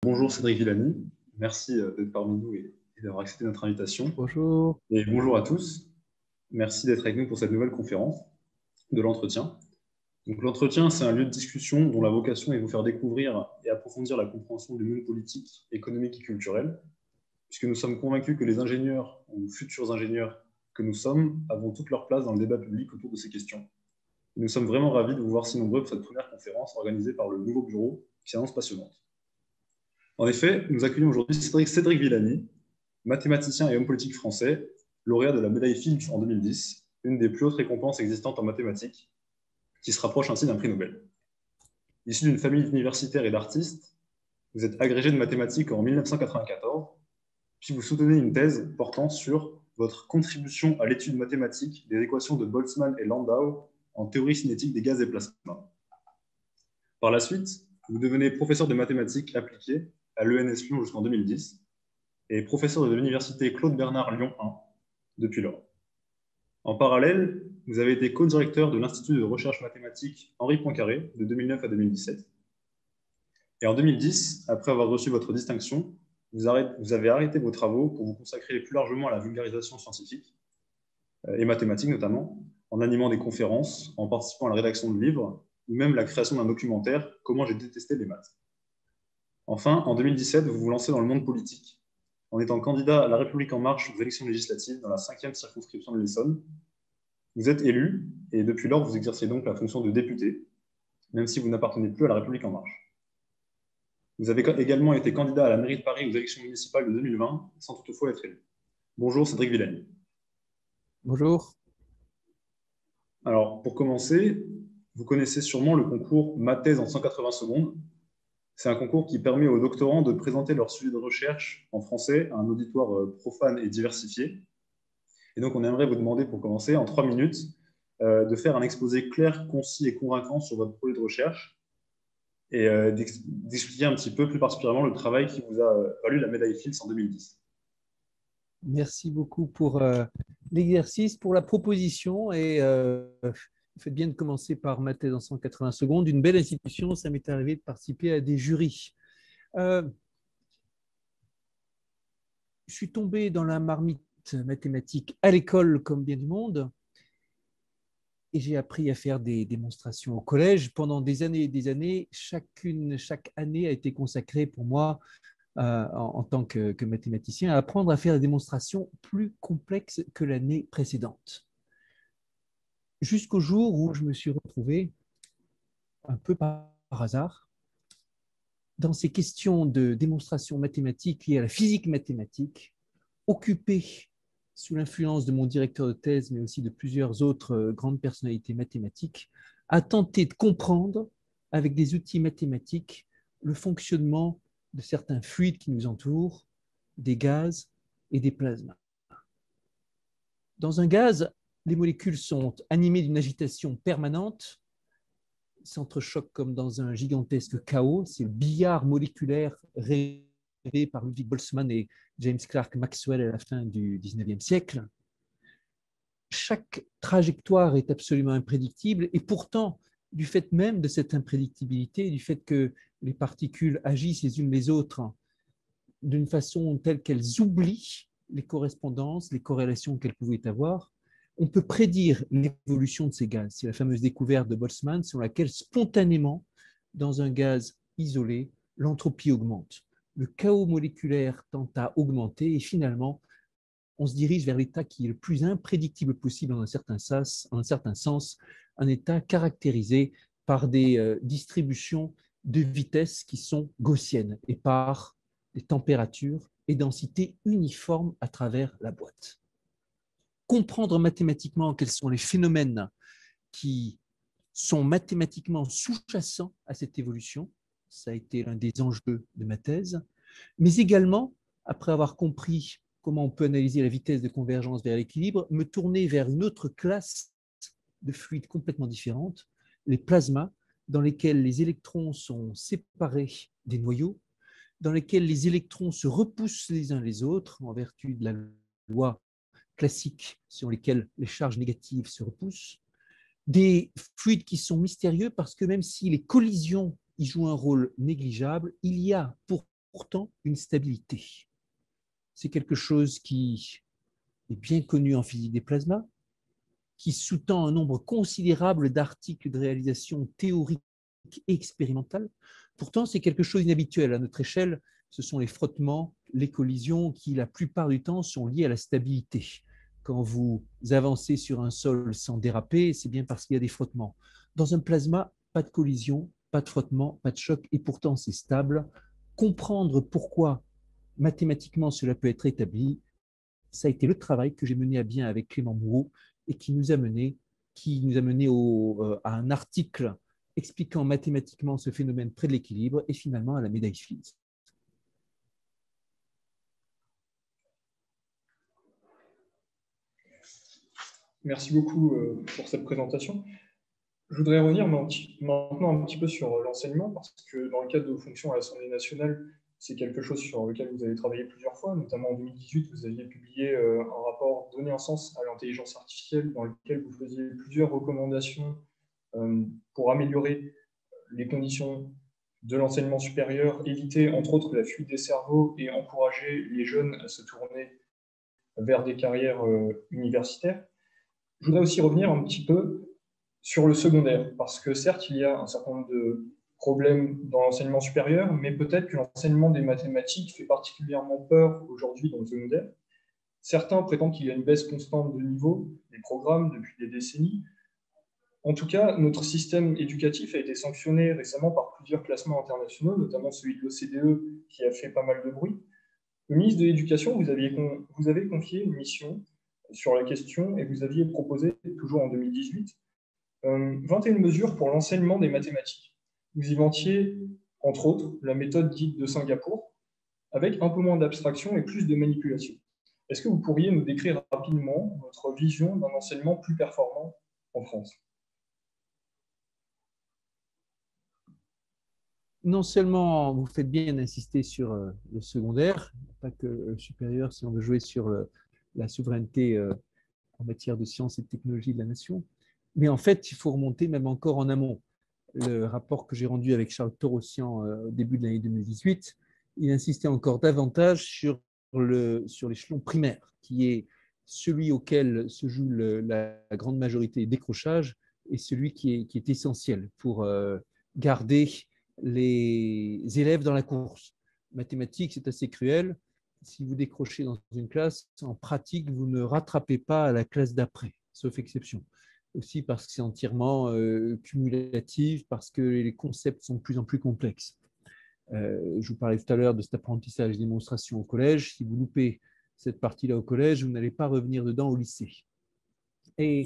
Bonjour Cédric Villani, merci d'être parmi nous et d'avoir accepté notre invitation. Bonjour. Et bonjour à tous, merci d'être avec nous pour cette nouvelle conférence de l'entretien. Donc l'entretien, c'est un lieu de discussion dont la vocation est de vous faire découvrir et approfondir la compréhension du monde politique, économique et culturel, puisque nous sommes convaincus que les ingénieurs ou futurs ingénieurs que nous sommes avons toute leur place dans le débat public autour de ces questions. Et nous sommes vraiment ravis de vous voir si nombreux pour cette première conférence organisée par le nouveau bureau qui s'annonce passionnante. En effet, nous accueillons aujourd'hui Cédric Villani, mathématicien et homme politique français, lauréat de la médaille Fields en 2010, une des plus hautes récompenses existantes en mathématiques, qui se rapproche ainsi d'un prix Nobel. Issu d'une famille universitaire et d'artistes, vous êtes agrégé de mathématiques en 1994, puis vous soutenez une thèse portant sur votre contribution à l'étude mathématique des équations de Boltzmann et Landau en théorie cinétique des gaz et plasmas. Par la suite, vous devenez professeur de mathématiques appliquées à l'ENS Lyon jusqu'en 2010 et professeur de l'université Claude Bernard Lyon 1 depuis lors. En parallèle, vous avez été co-directeur de l'Institut de recherche mathématique Henri Poincaré de 2009 à 2017. Et en 2010, après avoir reçu votre distinction, vous avez arrêté vos travaux pour vous consacrer plus largement à la vulgarisation scientifique et mathématique notamment, en animant des conférences, en participant à la rédaction de livres, ou même la création d'un documentaire « Comment j'ai détesté les maths ». Enfin, en 2017, vous vous lancez dans le monde politique, en étant candidat à La République En Marche aux élections législatives dans la 5e circonscription de l'Essonne. Vous êtes élu, et depuis lors, vous exercez donc la fonction de député, même si vous n'appartenez plus à La République En Marche. Vous avez également été candidat à la mairie de Paris aux élections municipales de 2020, sans toutefois être élu. Bonjour Cédric Villani. Bonjour. Alors, pour commencer, vous connaissez sûrement le concours Ma thèse en 180 secondes. C'est un concours qui permet aux doctorants de présenter leur sujet de recherche en français à un auditoire profane et diversifié. Et donc, on aimerait vous demander, pour commencer, en 3 minutes, de faire un exposé clair, concis et convaincant sur votre projet de recherche et d'expliquer un petit peu plus particulièrement le travail qui vous a valu la médaille Fields en 2010. Merci beaucoup pour l'exercice, pour la proposition. Et vous faites bien de commencer par ma thèse en 180 secondes. Une belle institution, ça m'est arrivé de participer à des jurys. Je suis tombé dans la marmite mathématique à l'école, comme bien du monde. Et j'ai appris à faire des démonstrations au collège. Pendant des années et des années, chaque année a été consacrée pour moi en tant que mathématicien, à apprendre à faire des démonstrations plus complexes que l'année précédente. Jusqu'au jour où je me suis retrouvé, un peu par hasard, dans ces questions de démonstration mathématique liées à la physique mathématique, occupé sous l'influence de mon directeur de thèse, mais aussi de plusieurs autres grandes personnalités mathématiques, à tenter de comprendre, avec des outils mathématiques, le fonctionnement de certains fluides qui nous entourent, des gaz et des plasmas. Dans un gaz, les molécules sont animées d'une agitation permanente, s'entrechoquent comme dans un gigantesque chaos. C'est le billard moléculaire rêvé par Ludwig Boltzmann et James Clerk Maxwell à la fin du XIXe siècle. Chaque trajectoire est absolument imprédictible et pourtant, du fait même de cette imprédictibilité, du fait que les particules agissent les unes les autres d'une façon telle qu'elles oublient les correspondances, les corrélations qu'elles pouvaient avoir, on peut prédire l'évolution de ces gaz. C'est la fameuse découverte de Boltzmann selon laquelle spontanément, dans un gaz isolé, l'entropie augmente. Le chaos moléculaire tend à augmenter et finalement, on se dirige vers l'état qui est le plus imprédictible possible en un certain sens, un état caractérisé par des distributions de vitesse qui sont gaussiennes et par des températures et densités uniformes à travers la boîte. Comprendre mathématiquement quels sont les phénomènes qui sont mathématiquement sous-jacents à cette évolution, ça a été l'un des enjeux de ma thèse, mais également, après avoir compris comment on peut analyser la vitesse de convergence vers l'équilibre, me tourner vers une autre classe de fluides complètement différente, les plasmas, dans lesquels les électrons sont séparés des noyaux, dans lesquels les électrons se repoussent les uns les autres en vertu de la loi classique sur lesquels les charges négatives se repoussent, des fluides qui sont mystérieux parce que même si les collisions y jouent un rôle négligeable, il y a pour pourtant une stabilité. C'est quelque chose qui est bien connu en physique des plasmas, qui sous-tend un nombre considérable d'articles de réalisation théorique et expérimentale. Pourtant, c'est quelque chose d'inhabituel à notre échelle. Ce sont les frottements, les collisions qui, la plupart du temps, sont liés à la stabilité. Quand vous avancez sur un sol sans déraper, c'est bien parce qu'il y a des frottements. Dans un plasma, pas de collision, pas de frottement, pas de choc, et pourtant c'est stable. Comprendre pourquoi mathématiquement cela peut être établi, ça a été le travail que j'ai mené à bien avec Clément Moureau et qui nous a mené à un article expliquant mathématiquement ce phénomène près de l'équilibre et finalement à la médaille Fields. Merci beaucoup pour cette présentation. Je voudrais revenir maintenant un petit peu sur l'enseignement, parce que dans le cadre de vos fonctions à l'Assemblée nationale, c'est quelque chose sur lequel vous avez travaillé plusieurs fois, notamment en 2018, vous aviez publié un rapport Donner un sens à l'intelligence artificielle, dans lequel vous faisiez plusieurs recommandations pour améliorer les conditions de l'enseignement supérieur, éviter entre autres la fuite des cerveaux et encourager les jeunes à se tourner vers des carrières universitaires. Je voudrais aussi revenir un petit peu sur le secondaire, parce que certes, il y a un certain nombre de problèmes dans l'enseignement supérieur, mais peut-être que l'enseignement des mathématiques fait particulièrement peur aujourd'hui dans le secondaire. Certains prétendent qu'il y a une baisse constante de niveau des programmes depuis des décennies. En tout cas, notre système éducatif a été sanctionné récemment par plusieurs classements internationaux, notamment celui de l'OCDE qui a fait pas mal de bruit. Le ministre de l'Éducation, vous avez confié une mission sur la question et vous aviez proposé, toujours en 2018, 21 mesures pour l'enseignement des mathématiques. Vous y vantiez, entre autres, la méthode dite de Singapour, avec un peu moins d'abstraction et plus de manipulation. Est-ce que vous pourriez nous décrire rapidement votre vision d'un enseignement plus performant en France ? Non seulement vous faites bien d'insister sur le secondaire, pas que le supérieur si on veut jouer sur la souveraineté en matière de sciences et de technologie de la nation, mais en fait, il faut remonter même encore en amont. Le rapport que j'ai rendu avec Charles Torossian au début de l'année 2018, il insistait encore davantage sur l'échelon primaire, qui est celui auquel se joue la grande majorité des décrochages et celui qui est essentiel pour garder les élèves dans la course. Mathématiques, c'est assez cruel. Si vous décrochez dans une classe, en pratique, vous ne rattrapez pas à la classe d'après, sauf exception. Aussi parce que c'est entièrement cumulatif, parce que les concepts sont de plus en plus complexes. Je vous parlais tout à l'heure de cet apprentissage démonstration au collège. Si vous loupez cette partie-là au collège, vous n'allez pas revenir dedans au lycée. Et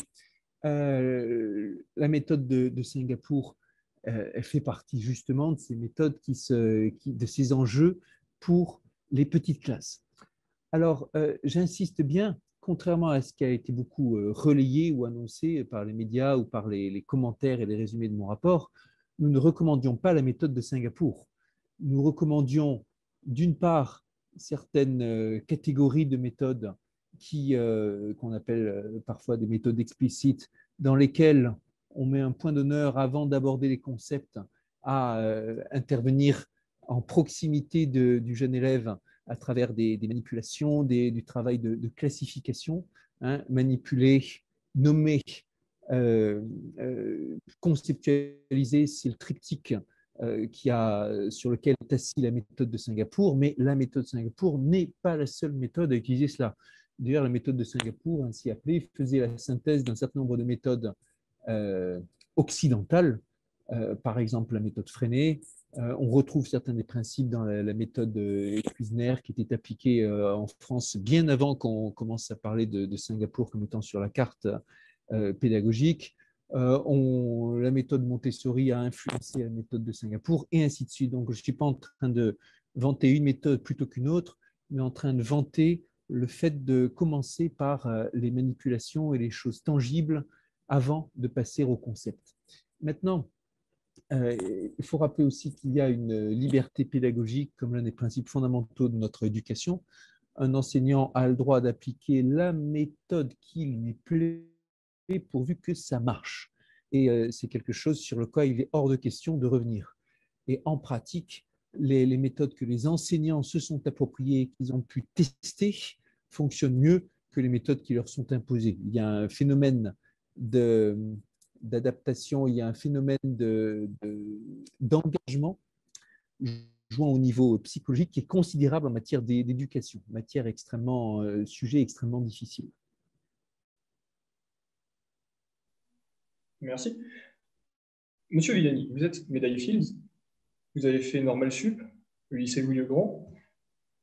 la méthode de Singapour, elle fait partie justement de ces méthodes, de ces enjeux pour les petites classes. Alors, j'insiste bien, contrairement à ce qui a été beaucoup relayé ou annoncé par les médias ou par les commentaires et les résumés de mon rapport, nous ne recommandions pas la méthode de Singapour. Nous recommandions d'une part certaines catégories de méthodes qu'on appelle parfois des méthodes explicites, dans lesquelles on met un point d'honneur avant d'aborder les concepts à intervenir en proximité du jeune élève à travers des manipulations, du travail de classification, hein, manipuler, nommer, conceptualiser, c'est le triptyque sur lequel est assis la méthode de Singapour, mais la méthode de Singapour n'est pas la seule méthode à utiliser cela. D'ailleurs, la méthode de Singapour, ainsi appelée, faisait la synthèse d'un certain nombre de méthodes occidentales, par exemple la méthode Freinet. On retrouve certains des principes dans la méthode Kuisner qui était appliquée en France bien avant qu'on commence à parler de Singapour comme étant sur la carte pédagogique. La méthode Montessori a influencé la méthode de Singapour et ainsi de suite. Donc, je ne suis pas en train de vanter une méthode plutôt qu'une autre, mais en train de vanter le fait de commencer par les manipulations et les choses tangibles avant de passer au concept. Maintenant, il faut rappeler aussi qu'il y a une liberté pédagogique comme l'un des principes fondamentaux de notre éducation. Un enseignant a le droit d'appliquer la méthode qu'il lui plaît pourvu que ça marche. Et c'est quelque chose sur lequel il est hors de question de revenir. Et en pratique, les méthodes que les enseignants se sont appropriées, qu'ils ont pu tester, fonctionnent mieux que les méthodes qui leur sont imposées. Il y a un phénomène d'adaptation, il y a un phénomène d'engagement jouant au niveau psychologique qui est considérable en matière d'éducation, matière extrêmement, sujet extrêmement difficile. Merci. Monsieur Villani, vous êtes médaillé Fields, vous avez fait Normal Sup, le lycée Louis-le-Grand.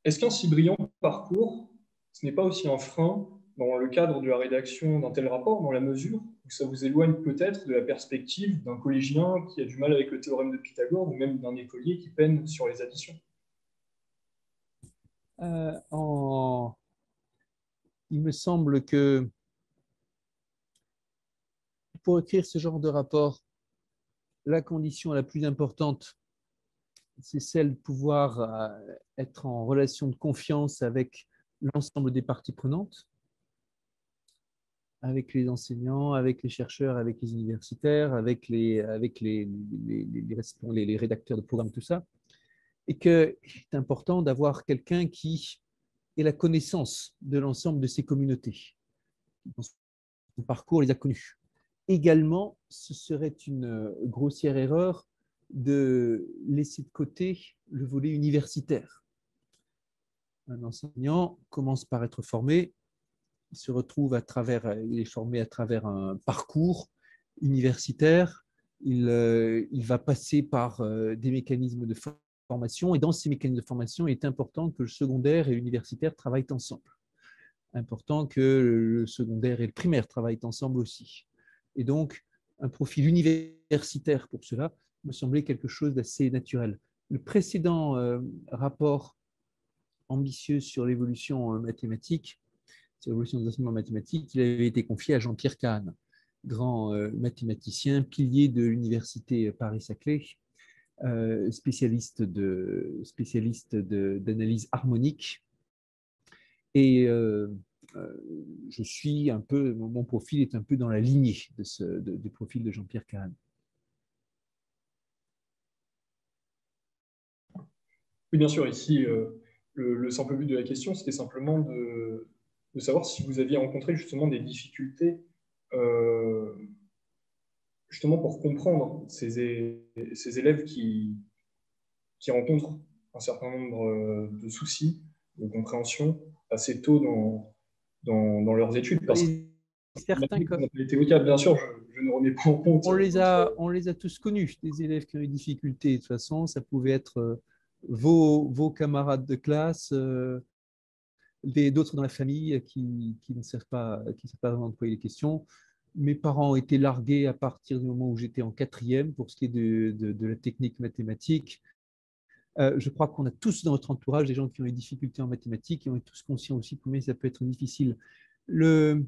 Est-ce qu'un si brillant parcours, ce n'est pas aussi un frein dans le cadre de la rédaction d'un tel rapport, dans la mesure où ça vous éloigne peut-être de la perspective d'un collégien qui a du mal avec le théorème de Pythagore ou même d'un écolier qui peine sur les additions? Il me semble que pour écrire ce genre de rapport, la condition la plus importante, c'est celle de pouvoir être en relation de confiance avec l'ensemble des parties prenantes, avec les enseignants, avec les chercheurs, avec les universitaires, avec les rédacteurs de programmes, tout ça. Et qu'il est important d'avoir quelqu'un qui ait la connaissance de l'ensemble de ces communautés. Dans son parcours, les a connus. Également, ce serait une grossière erreur de laisser de côté le volet universitaire. Un enseignant commence par être formé, il se retrouve il est formé à travers un parcours universitaire, il va passer par des mécanismes de formation, et dans ces mécanismes de formation, il est important que le secondaire et l'universitaire travaillent ensemble. Important que le secondaire et le primaire travaillent ensemble aussi. Et donc, un profil universitaire pour cela me semblait quelque chose d'assez naturel. Le précédent rapport ambitieux sur l'évolution mathématique, sur l'évolution des enseignements mathématiques, il avait été confié à Jean-Pierre Kahn, grand mathématicien, pilier de l'université Paris-Saclay, spécialiste d'analyse harmonique. Et je suis un peu, mon profil est un peu dans la lignée du profil de Jean-Pierre Kahn. Oui, bien sûr, ici, le simple but de la question, c'était simplement de savoir si vous aviez rencontré justement des difficultés justement pour comprendre ces élèves qui rencontrent un certain nombre de soucis, de compréhension assez tôt dans leurs études. Parce que certains cas, bien sûr, je ne remets pas en compte. On les a tous connus, des élèves qui ont eu des difficultés. De toute façon, ça pouvait être vos camarades de classe, d'autres dans la famille qui ne savent pas vraiment de quoi il est question. Mes parents ont été largués à partir du moment où j'étais en quatrième pour ce qui est de la technique mathématique. Je crois qu'on a tous dans notre entourage des gens qui ont eu des difficultés en mathématiques et on est tous conscients aussi combien ça peut être difficile. L'un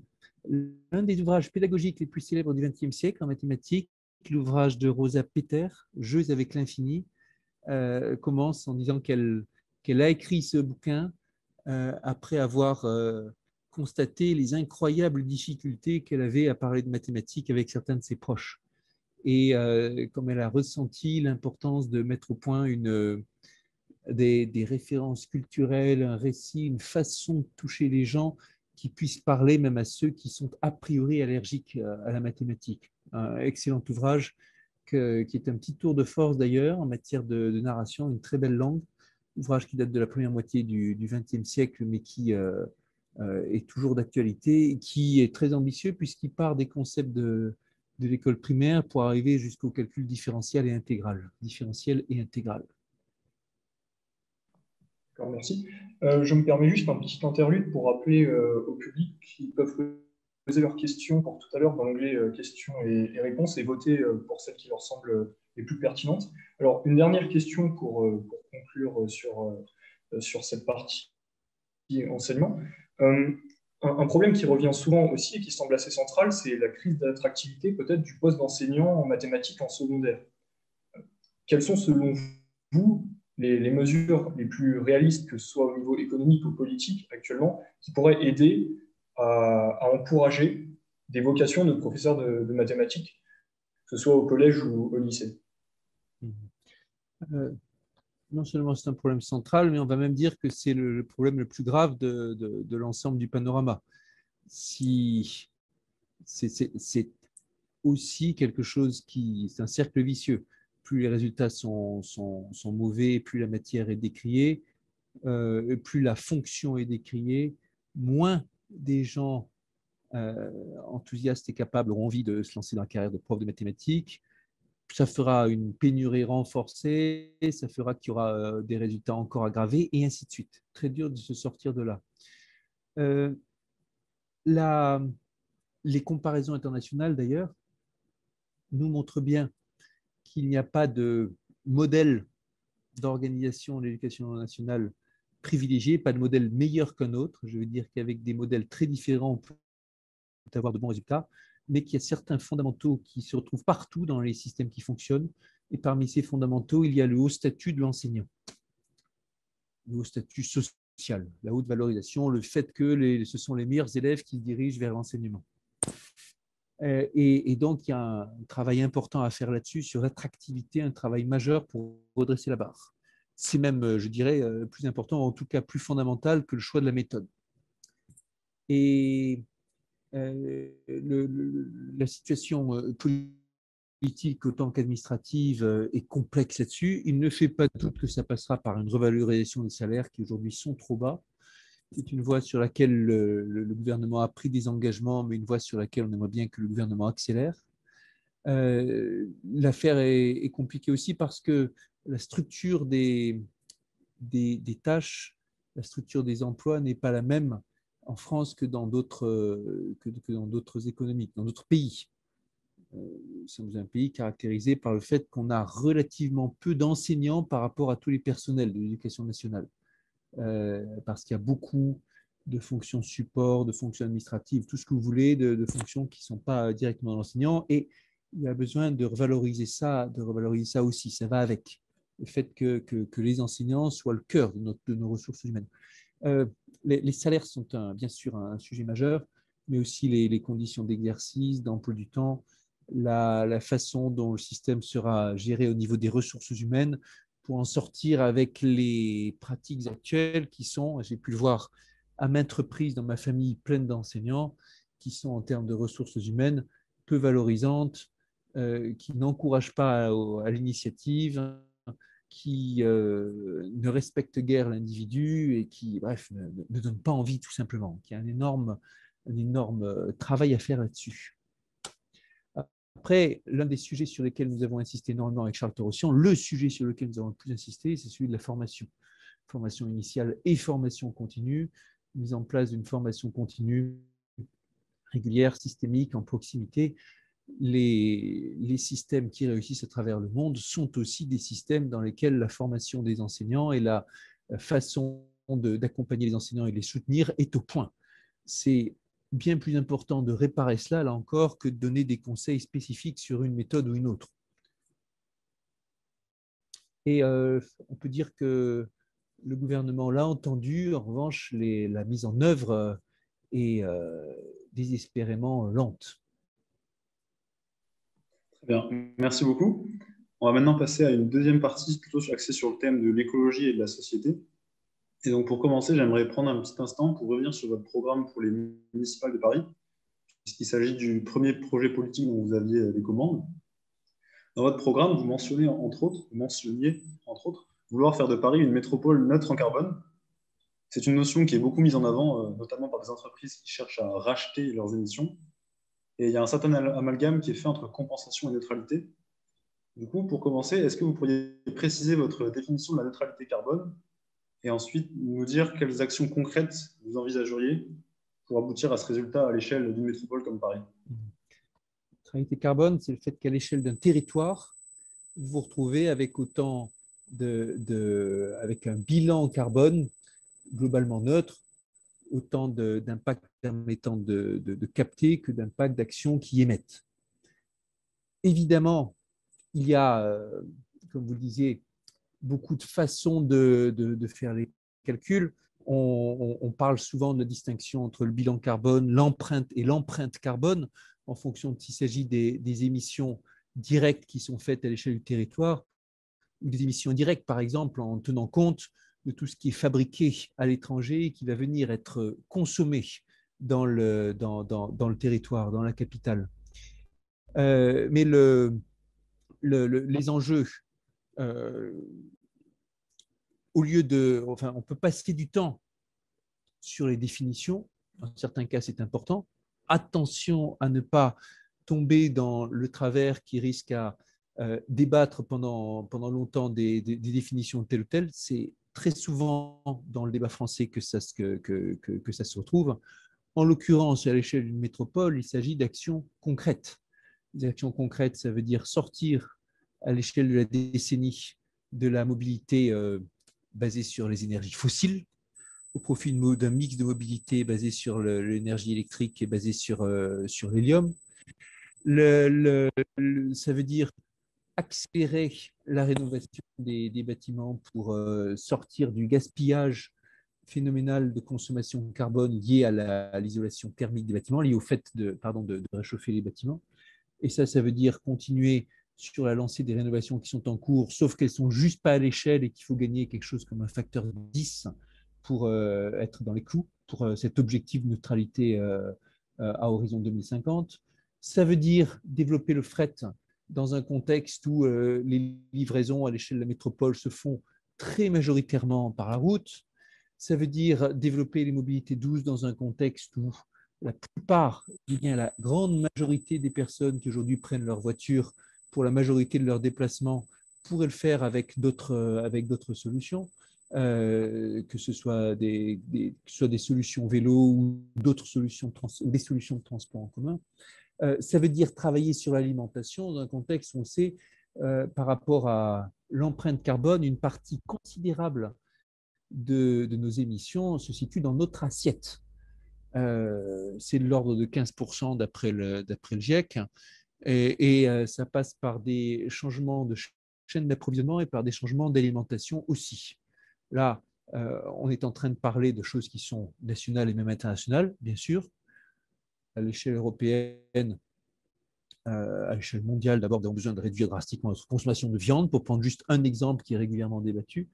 des ouvrages pédagogiques les plus célèbres du XXe siècle en mathématiques, l'ouvrage de Rosa Peter, Jeux avec l'infini, commence en disant qu'elle a écrit ce bouquin après avoir constaté les incroyables difficultés qu'elle avait à parler de mathématiques avec certains de ses proches. Et comme elle a ressenti l'importance de mettre au point des références culturelles, un récit, une façon de toucher les gens qui puissent parler même à ceux qui sont a priori allergiques à la mathématique. Un excellent ouvrage qui est un petit tour de force d'ailleurs en matière de narration, une très belle langue, ouvrage qui date de la première moitié du XXe siècle, mais qui est toujours d'actualité, qui est très ambitieux puisqu'il part des concepts de l'école primaire pour arriver jusqu'au calcul différentiel et intégral. Merci. Je me permets juste un petit interlude pour rappeler au public qu'ils peuvent poser leurs questions pour tout à l'heure dans l'onglet questions et réponses et voter pour celles qui leur semblent les plus pertinentes. Alors, une dernière question pour conclure sur cette partie enseignement. Un problème qui revient souvent aussi et qui semble assez central, c'est la crise d'attractivité peut-être du poste d'enseignant en mathématiques en secondaire. Quelles sont selon vous les mesures les plus réalistes, que ce soit au niveau économique ou politique actuellement, qui pourraient aider à encourager des vocations de professeurs de mathématiques, que ce soit au collège ou au lycée? non seulement c'est un problème central, mais on va même dire que c'est le problème le plus grave de l'ensemble du panorama. Si, c'est aussi quelque chose c'est un cercle vicieux. Plus les résultats sont mauvais, plus la matière est décriée, plus la fonction est décriée, moins des gens enthousiastes et capables auront envie de se lancer dans la carrière de prof de mathématiques. Ça fera une pénurie renforcée, ça fera qu'il y aura des résultats encore aggravés, et ainsi de suite. Très dur de se sortir de là. Euh, les comparaisons internationales, d'ailleurs, nous montrent bien qu'il n'y a pas de modèle d'organisation de l'éducation nationale privilégié, pas de modèle meilleur qu'un autre. Je veux dire qu'avec des modèles très différents, on peut avoir de bons résultats, mais qu'il y a certains fondamentaux qui se retrouvent partout dans les systèmes qui fonctionnent. Et parmi ces fondamentaux, il y a le haut statut de l'enseignant, le haut statut social, la haute valorisation, le fait que ce sont les meilleurs élèves qui se dirigent vers l'enseignement. Et donc, il y a un travail important à faire là-dessus, sur l'attractivité, un travail majeur pour redresser la barre. C'est même, je dirais, plus important, en tout cas plus fondamental que le choix de la méthode. Et la situation politique autant qu'administrative est complexe là-dessus. Il ne fait pas de doute que ça passera par une revalorisation des salaires qui aujourd'hui sont trop bas. C'est une voie sur laquelle le gouvernement a pris des engagements, mais une voie sur laquelle on aimerait bien que le gouvernement accélère. L'affaire est compliquée aussi parce que la structure des tâches, la structure des emplois n'est pas la même en France que dans d'autres économies, dans d'autres pays. Nous sommes un pays caractérisé par le fait qu'on a relativement peu d'enseignants par rapport à tous les personnels de l'éducation nationale. Parce qu'il y a beaucoup de fonctions support, de fonctions administratives, tout ce que vous voulez, de fonctions qui ne sont pas directement l'enseignant. Et il y a besoin de revaloriser ça aussi. Ça va avec le fait que les enseignants soient le cœur de nos ressources humaines. Les salaires sont bien sûr un sujet majeur, mais aussi les conditions d'exercice, d'emploi du temps, la façon dont le système sera géré au niveau des ressources humaines, pour en sortir avec les pratiques actuelles qui sont, j'ai pu le voir à maintes reprises dans ma famille pleine d'enseignants, qui sont en termes de ressources humaines peu valorisantes, qui n'encouragent pas à l'initiative, qui ne respectent guère l'individu et qui, bref, ne donnent pas envie tout simplement, qui a un énorme travail à faire là-dessus. Après, l'un des sujets sur lesquels nous avons insisté énormément avec Charles Torossian, le sujet sur lequel nous avons le plus insisté, c'est celui de la formation. Formation initiale et formation continue, mise en place d'une formation continue régulière, systémique, en proximité. Les systèmes qui réussissent à travers le monde sont aussi des systèmes dans lesquels la formation des enseignants et la façon d'accompagner les enseignants et de les soutenir est au point. C'est bien plus important de réparer cela, là encore, que de donner des conseils spécifiques sur une méthode ou une autre. Et on peut dire que le gouvernement l'a entendu. En revanche, la mise en œuvre est désespérément lente. Très bien, merci beaucoup. On va maintenant passer à une deuxième partie plutôt axée sur le thème de l'écologie et de la société. Et donc, pour commencer, j'aimerais prendre un petit instant pour revenir sur votre programme pour les municipales de Paris, puisqu'il s'agit du premier projet politique dont vous aviez les commandes. Dans votre programme, vous mentionniez entre autres vouloir faire de Paris une métropole neutre en carbone. C'est une notion qui est beaucoup mise en avant, notamment par des entreprises qui cherchent à racheter leurs émissions. Et il y a un certain amalgame qui est fait entre compensation et neutralité. Du coup, pour commencer, est-ce que vous pourriez préciser votre définition de la neutralité carbone et ensuite nous dire quelles actions concrètes vous envisageriez pour aboutir à ce résultat à l'échelle d'une métropole comme Paris? Neutralité carbone, c'est le fait qu'à l'échelle d'un territoire, vous vous retrouvez avec avec un bilan carbone globalement neutre, autant d'impacts permettant de capter que d'impacts d'actions qui émettent. Évidemment, il y a, comme vous le disiez, beaucoup de façons de faire les calculs. On parle souvent de la distinction entre le bilan carbone, l'empreinte et l'empreinte carbone, en fonction de s'il s'agit des émissions directes qui sont faites à l'échelle du territoire des émissions indirectes, par exemple, en tenant compte de tout ce qui est fabriqué à l'étranger et qui va venir être consommé dans le territoire, dans la capitale. Mais les enjeux, au lieu de, enfin, on peut passer du temps sur les définitions. Dans certains cas, c'est important. Attention à ne pas tomber dans le travers qui risque à débattre pendant longtemps des définitions telles ou telles. C'est très souvent dans le débat français que ça se retrouve. En l'occurrence, à l'échelle d'une métropole, il s'agit d'actions concrètes. Des actions concrètes, ça veut dire sortir à l'échelle de la décennie de la mobilité basée sur les énergies fossiles, au profit d'un mix de mobilité basé sur l'énergie électrique et basé sur l'hélium. Ça veut dire accélérer la rénovation des bâtiments pour sortir du gaspillage phénoménal de consommation de carbone lié à l'isolation thermique des bâtiments, lié au fait de réchauffer les bâtiments. Et ça veut dire continuer sur la lancée des rénovations qui sont en cours, sauf qu'elles ne sont juste pas à l'échelle et qu'il faut gagner quelque chose comme un facteur 10 pour être dans les clous, pour cet objectif de neutralité à horizon 2050. Ça veut dire développer le fret dans un contexte où les livraisons à l'échelle de la métropole se font très majoritairement par la route. Ça veut dire développer les mobilités douces dans un contexte où la plupart, bien la grande majorité des personnes qui aujourd'hui prennent leur voiture pour la majorité de leurs déplacements pourraient le faire avec d'autres solutions, que ce soit des solutions vélo ou d'autres solutions, des solutions de transport en commun. Ça veut dire travailler sur l'alimentation dans un contexte où on sait, par rapport à l'empreinte carbone, une partie considérable de nos émissions se situe dans notre assiette. C'est de l'ordre de 15% d'après le GIEC, et ça passe par des changements de chaîne d'approvisionnement et par des changements d'alimentation aussi. Là, on est en train de parler de choses qui sont nationales et même internationales, bien sûr. À l'échelle européenne, à l'échelle mondiale, d'abord, nous avons besoin de réduire drastiquement notre consommation de viande, pour prendre juste un exemple qui est régulièrement débattu.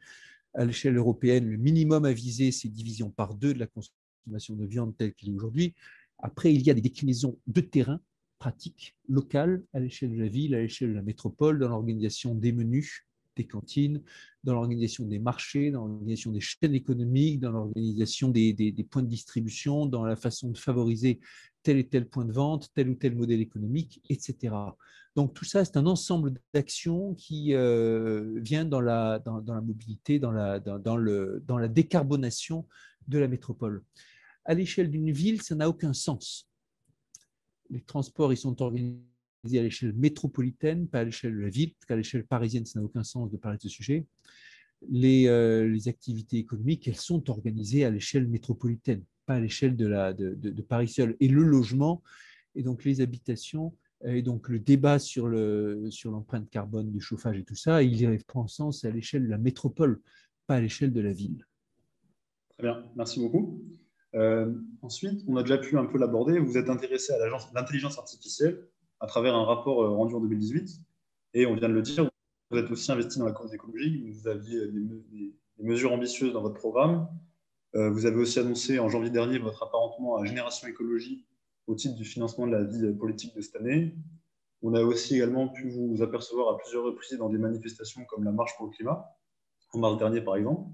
À l'échelle européenne, le minimum à viser, c'est division par 2 de la consommation de viande telle qu'elle est aujourd'hui. Après, il y a des déclinaisons de terrain pratiques, locales, à l'échelle de la ville, à l'échelle de la métropole, dans l'organisation des menus, des cantines, dans l'organisation des marchés, dans l'organisation des chaînes économiques, dans l'organisation des points de distribution, dans la façon de favoriser tel et tel point de vente, tel ou tel modèle économique, etc. Donc tout ça, c'est un ensemble d'actions qui vient dans la mobilité, dans la décarbonation de la métropole. À l'échelle d'une ville, ça n'a aucun sens. Les transports, ils sont organisés à l'échelle métropolitaine, pas à l'échelle de la ville, parce qu'à l'échelle parisienne, ça n'a aucun sens de parler de ce sujet. Les activités économiques, elles sont organisées à l'échelle métropolitaine, pas à l'échelle de Paris seul. Et le logement, et donc les habitations, et donc le débat sur l'empreinte carbone du chauffage et tout ça, il prend sens à l'échelle de la métropole, pas à l'échelle de la ville. Très bien, merci beaucoup. Ensuite, on a déjà pu un peu l'aborder, vous êtes intéressé à l'intelligence artificielle à travers un rapport rendu en 2018, et on vient de le dire, vous êtes aussi investi dans la cause écologique, vous aviez des mesures ambitieuses dans votre programme, vous avez aussi annoncé en janvier dernier votre apparentement à Génération Écologie au titre du financement de la vie politique de cette année. On a aussi également pu vous apercevoir à plusieurs reprises dans des manifestations comme la Marche pour le climat, en mars dernier par exemple.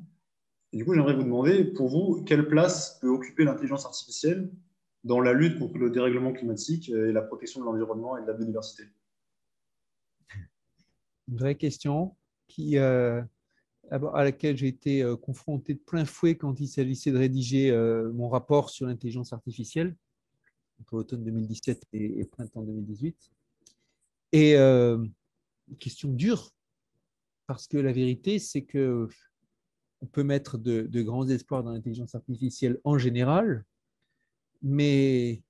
Et du coup, j'aimerais vous demander, pour vous, quelle place peut occuper l'intelligence artificielle dans la lutte contre le dérèglement climatique et la protection de l'environnement et de la biodiversité? Une vraie question à laquelle j'ai été confronté de plein fouet quand il s'agissait de rédiger mon rapport sur l'intelligence artificielle entre l'automne 2017 et printemps 2018. Et une question dure, parce que la vérité, c'est que on peut mettre de grands espoirs dans l'intelligence artificielle en général, mais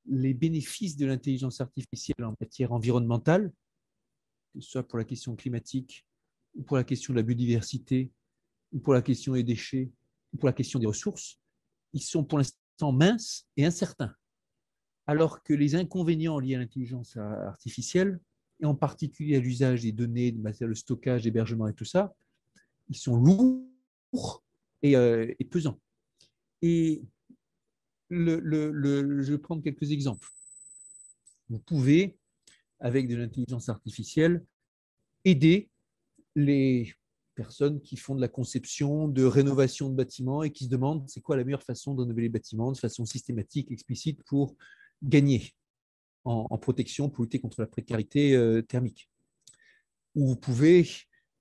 les bénéfices de l'intelligence artificielle en matière environnementale, que ce soit pour la question climatique, ou pour la question de la biodiversité, ou pour la question des déchets, ou pour la question des ressources, ils sont pour l'instant minces et incertains. Alors que les inconvénients liés à l'intelligence artificielle et en particulier à l'usage des données, de matériel de stockage, d'hébergement et tout ça, ils sont lourds et pesants. Et je vais prendre quelques exemples. Vous pouvez, avec de l'intelligence artificielle, aider les personnes qui font de la conception, de rénovation de bâtiments et qui se demandent c'est quoi la meilleure façon de rénover les bâtiments de façon systématique, explicite pour gagner en protection, pour lutter contre la précarité thermique. Ou vous pouvez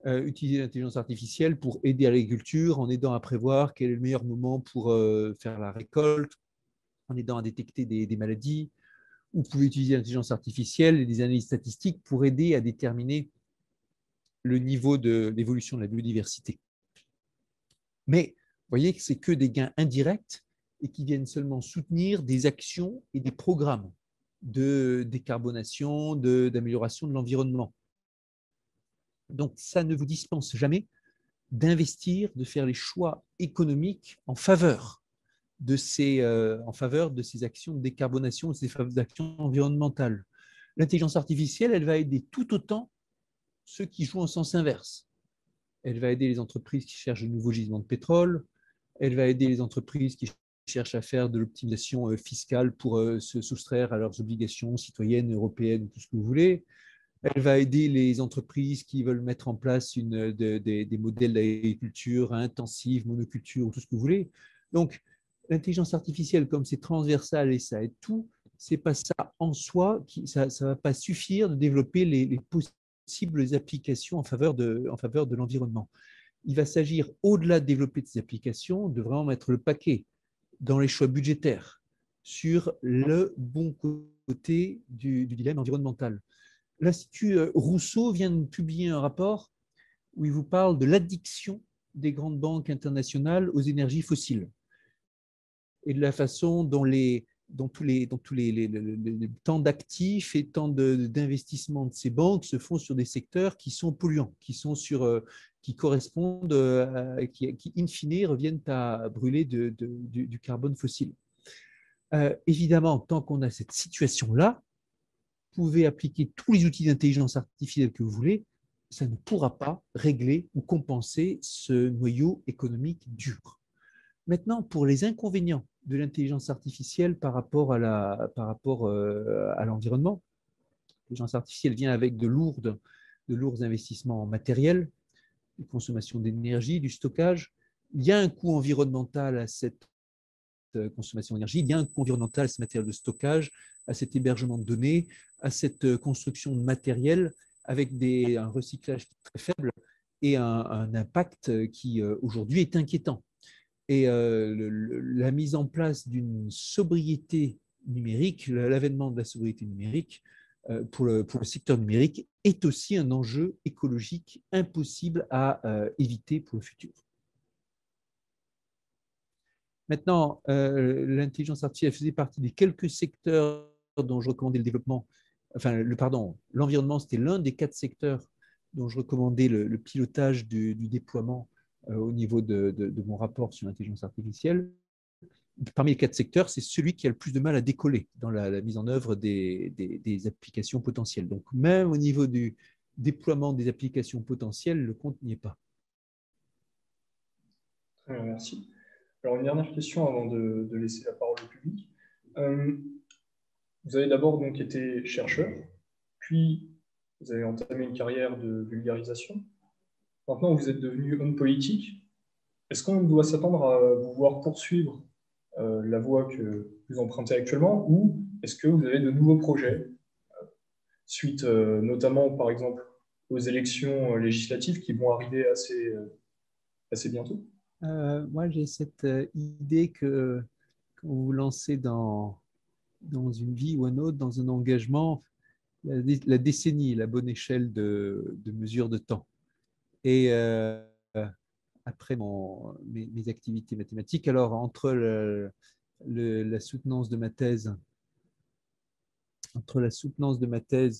utiliser l'intelligence artificielle pour aider à l'agriculture en aidant à prévoir quel est le meilleur moment pour faire la récolte, en aidant à détecter des maladies. Vous pouvez utiliser l'intelligence artificielle et des analyses statistiques pour aider à déterminer le niveau de l'évolution de la biodiversité. Mais vous voyez que ce n'est que des gains indirects et qui viennent seulement soutenir des actions et des programmes de décarbonation, d'amélioration de l'environnement. Donc, ça ne vous dispense jamais d'investir, de faire les choix économiques en faveur de ces actions de décarbonation, de ces actions environnementales. L'intelligence artificielle, elle va aider tout autant ceux qui jouent en sens inverse. Elle va aider les entreprises qui cherchent de nouveaux gisements de pétrole, elle va aider les entreprises qui cherchent à faire de l'optimisation fiscale pour se soustraire à leurs obligations citoyennes, européennes, tout ce que vous voulez. Elle va aider les entreprises qui veulent mettre en place des modèles d'agriculture intensive, monoculture, tout ce que vous voulez. Donc, l'intelligence artificielle, comme c'est transversal et ça aide tout, c'est pas ça en soi, ça ne va pas suffire de développer les possibles applications en faveur de l'environnement. Il va s'agir, au-delà de développer ces applications, de vraiment mettre le paquet dans les choix budgétaires sur le bon côté du dilemme environnemental. L'Institut Rousseau vient de publier un rapport où il vous parle de l'addiction des grandes banques internationales aux énergies fossiles et de la façon dont tous les temps d'actifs et temps d'investissement de ces banques se font sur des secteurs qui sont polluants, qui correspondent, qui in fine reviennent à brûler du carbone fossile. Évidemment, tant qu'on a cette situation-là, vous pouvez appliquer tous les outils d'intelligence artificielle que vous voulez, ça ne pourra pas régler ou compenser ce noyau économique dur. Maintenant, pour les inconvénients de l'intelligence artificielle par rapport à l'environnement, l'intelligence artificielle vient avec de lourds investissements matériels, de consommation d'énergie, du stockage. Il y a un coût environnemental à cette consommation d'énergie, il y a un coût environnemental à ce matériel de stockage, à cet hébergement de données, à cette construction de matériel avec un recyclage très faible et un impact qui aujourd'hui est inquiétant. Et la mise en place d'une sobriété numérique, l'avènement de la sobriété numérique pour le secteur numérique est aussi un enjeu écologique impossible à éviter pour le futur. Maintenant, l'intelligence artificielle faisait partie des quelques secteurs dont je recommandais le développement, l'environnement, c'était l'un des 4 secteurs dont je recommandais le pilotage du déploiement au niveau de mon rapport sur l'intelligence artificielle. Parmi les 4 secteurs, c'est celui qui a le plus de mal à décoller dans la mise en œuvre des applications potentielles. Donc, même au niveau du déploiement des applications potentielles, le compte n'y est pas. Très bien, merci. Alors, une dernière question avant de laisser la parole au public. Vous avez d'abord donc été chercheur, puis vous avez entamé une carrière de vulgarisation. Maintenant, vous êtes devenu homme politique. Est-ce qu'on doit s'attendre à vous voir poursuivre la voie que vous empruntez actuellement, ou est-ce que vous avez de nouveaux projets, suite notamment, par exemple, aux élections législatives qui vont arriver assez bientôt? Moi, j'ai cette idée que quand vous vous lancez dans une vie ou un autre, dans un engagement, la décennie est la bonne échelle de mesure de temps. Et après mes activités mathématiques, alors entre la soutenance de ma thèse,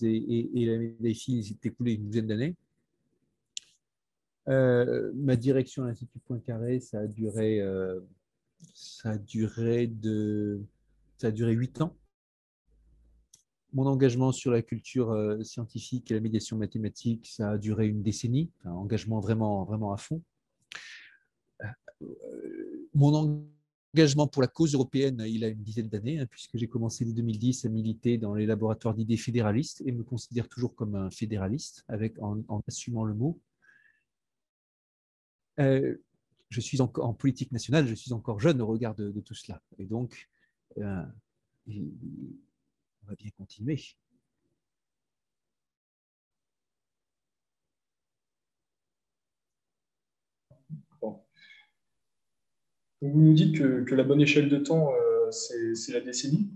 et la médaille Fields, il s'est écoulé une douzaine d'années. Ma direction à l'Institut Poincaré, ça a duré 8 ans. Mon engagement sur la culture scientifique et la médiation mathématique, ça a duré une décennie, un engagement vraiment, vraiment à fond. Mon engagement pour la cause européenne, il a une dizaine d'années, hein, puisque j'ai commencé dès 2010 à militer dans les laboratoires d'idées fédéralistes et me considère toujours comme un fédéraliste, en assumant le mot. Je suis en politique nationale, je suis encore jeune au regard de tout cela. Et donc, on va bien continuer. Bon. Vous nous dites que la bonne échelle de temps, c'est la décennie.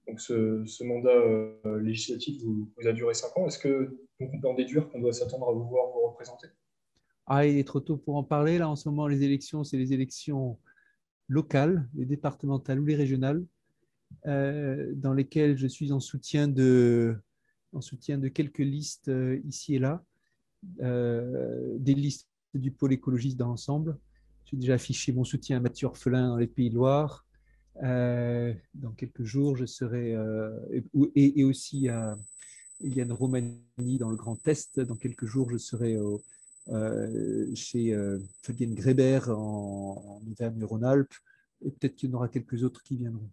Donc ce mandat législatif vous a duré 5 ans. Est-ce que donc on peut en déduire qu'on doit s'attendre à vous voir vous représenter? Ah, il est trop tôt pour en parler. Là, en ce moment, les élections, c'est les élections locales, les départementales ou les régionales, dans lesquelles je suis en soutien de quelques listes ici et là, des listes du pôle écologiste dans l'ensemble. J'ai déjà affiché mon soutien à Mathieu Orphelin dans les Pays de Loire. Dans quelques jours, je serai, et aussi à Eliane Romani dans le Grand Est. Dans quelques jours, je serai chez Fabienne Grébert en Auvergne-Rhône-Alpes. Et peut-être qu'il y en aura quelques autres qui viendront.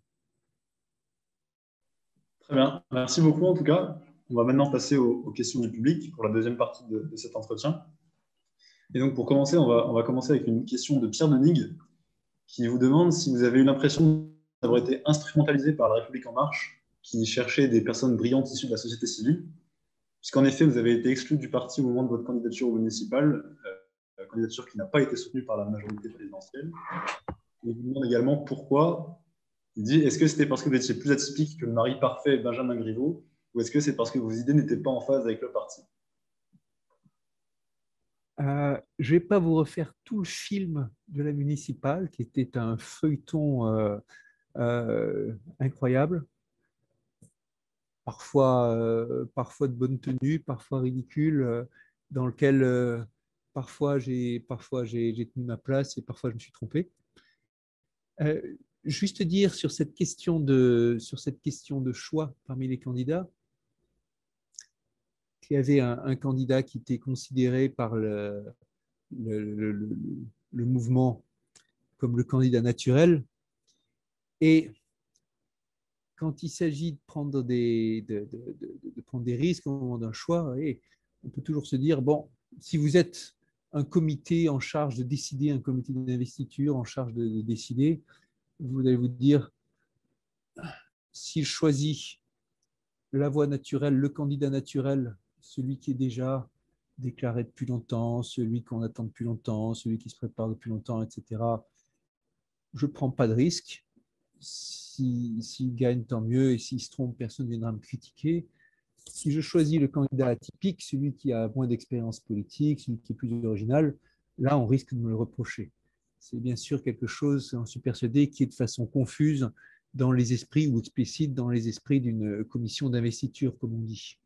Très bien. Merci beaucoup en tout cas. On va maintenant passer aux questions du public pour la deuxième partie de cet entretien. Et donc pour commencer, on va commencer avec une question de Pierre Denig qui vous demande si vous avez eu l'impression d'avoir été instrumentalisé par La République En Marche, qui cherchait des personnes brillantes issues de la société civile, puisqu'en effet, vous avez été exclu du parti au moment de votre candidature municipale, candidature qui n'a pas été soutenue par la majorité présidentielle. Il vous demande également pourquoi. Il dit, est-ce que c'était parce que vous étiez plus atypique que le mari parfait Benjamin Griveaux, ou est-ce que c'est parce que vos idées n'étaient pas en phase avec le parti? Je ne vais pas vous refaire tout le film de la municipale, qui était un feuilleton incroyable, parfois de bonne tenue, parfois ridicule, dans lequel parfois j'ai tenu ma place et parfois je me suis trompé. Juste dire sur cette question de choix parmi les candidats, qu'il y avait un candidat qui était considéré par le mouvement comme le candidat naturel. Et quand il s'agit de prendre des risques au moment d'un choix, on peut toujours se dire, bon, si vous êtes un comité en charge de décider, un comité d'investiture en charge de décider, vous allez vous dire, s'il choisit la voie naturelle, le candidat naturel, celui qui est déjà déclaré depuis longtemps, celui qu'on attend depuis longtemps, celui qui se prépare depuis longtemps, etc., je ne prends pas de risque. S'il gagne, tant mieux, et s'il se trompe, personne ne viendra me critiquer. Si je choisis le candidat atypique, celui qui a moins d'expérience politique, celui qui est plus original, là, on risque de me le reprocher. C'est bien sûr quelque chose, j'en suis persuadé, qui est de façon confuse dans les esprits ou explicite dans les esprits d'une commission d'investiture, comme on dit.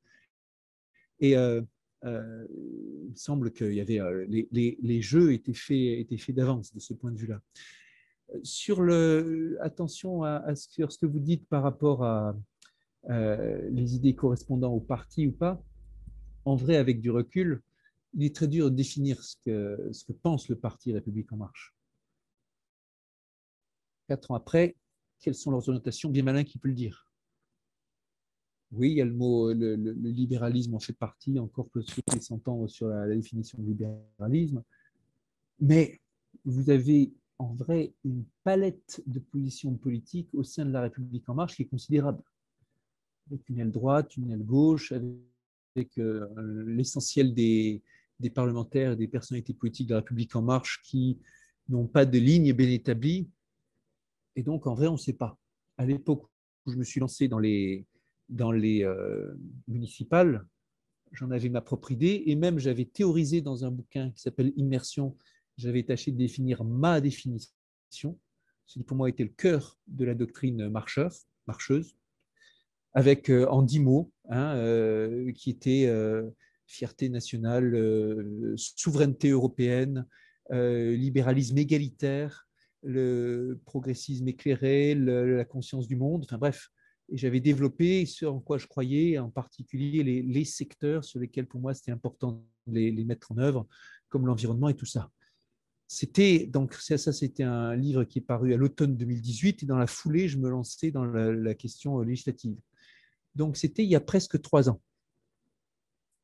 Et il me semble que les jeux étaient faits d'avance de ce point de vue-là. Attention sur ce que vous dites par rapport à les idées correspondant au parti ou pas. En vrai, avec du recul, il est très dur de définir ce que pense le parti République En Marche. 4 ans après, quelles sont leurs orientations? Bien malin qui peut le dire. Oui, il y a le mot, le libéralisme en fait partie, encore que ceux qui s'entendent sur la définition du libéralisme. Mais vous avez en vrai une palette de positions politiques au sein de la République En Marche qui est considérable. Avec une aile droite, une aile gauche, avec l'essentiel des parlementaires et des personnalités politiques de la République En Marche qui n'ont pas de ligne bien établie. Et donc, en vrai, on ne sait pas. À l'époque où je me suis lancé dans les municipales, j'en avais ma propre idée et même j'avais théorisé dans un bouquin qui s'appelle Immersion, j'avais tâché de définir ma définition, ce qui pour moi était le cœur de la doctrine marcheuse, avec en 10 mots, qui étaient fierté nationale, souveraineté européenne, libéralisme égalitaire, le progressisme éclairé, la conscience du monde, enfin bref, Et j'avais développé ce en quoi je croyais, en particulier les secteurs sur lesquels pour moi c'était important de les mettre en œuvre, comme l'environnement et tout ça. Donc ça, c'était un livre qui est paru à l'automne 2018 et dans la foulée, je me lançais dans la question législative. Donc c'était il y a presque 3 ans.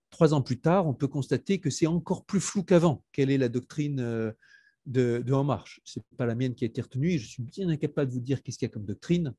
3 ans plus tard, on peut constater que c'est encore plus flou qu'avant. Quelle est la doctrine de En Marche? Ce n'est pas la mienne qui a été retenue et je suis bien incapable de vous dire qu'est-ce qu'il y a comme doctrine.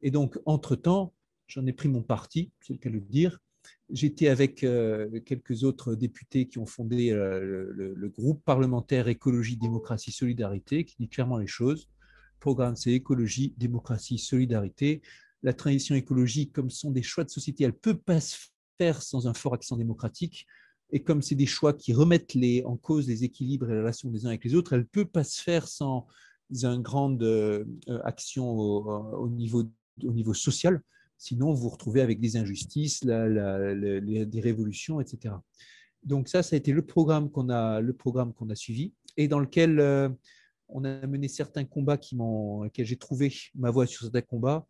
Et donc, entre-temps, j'en ai pris mon parti, c'est le cas de le dire. J'étais avec quelques autres députés qui ont fondé le groupe parlementaire Écologie, Démocratie, Solidarité, qui dit clairement les choses. Le programme, c'est écologie, démocratie, solidarité. La transition écologique, comme ce sont des choix de société, elle ne peut pas se faire sans un fort accent démocratique. Et comme c'est des choix qui remettent en cause les équilibres et les relations des uns avec les autres, elle ne peut pas se faire sans une grande action au niveau social. Sinon, vous vous retrouvez avec des injustices, des révolutions, etc. Donc ça a été le programme qu'on a suivi et dans lequel on a mené certains combats lesquels j'ai trouvé ma voie sur certains combats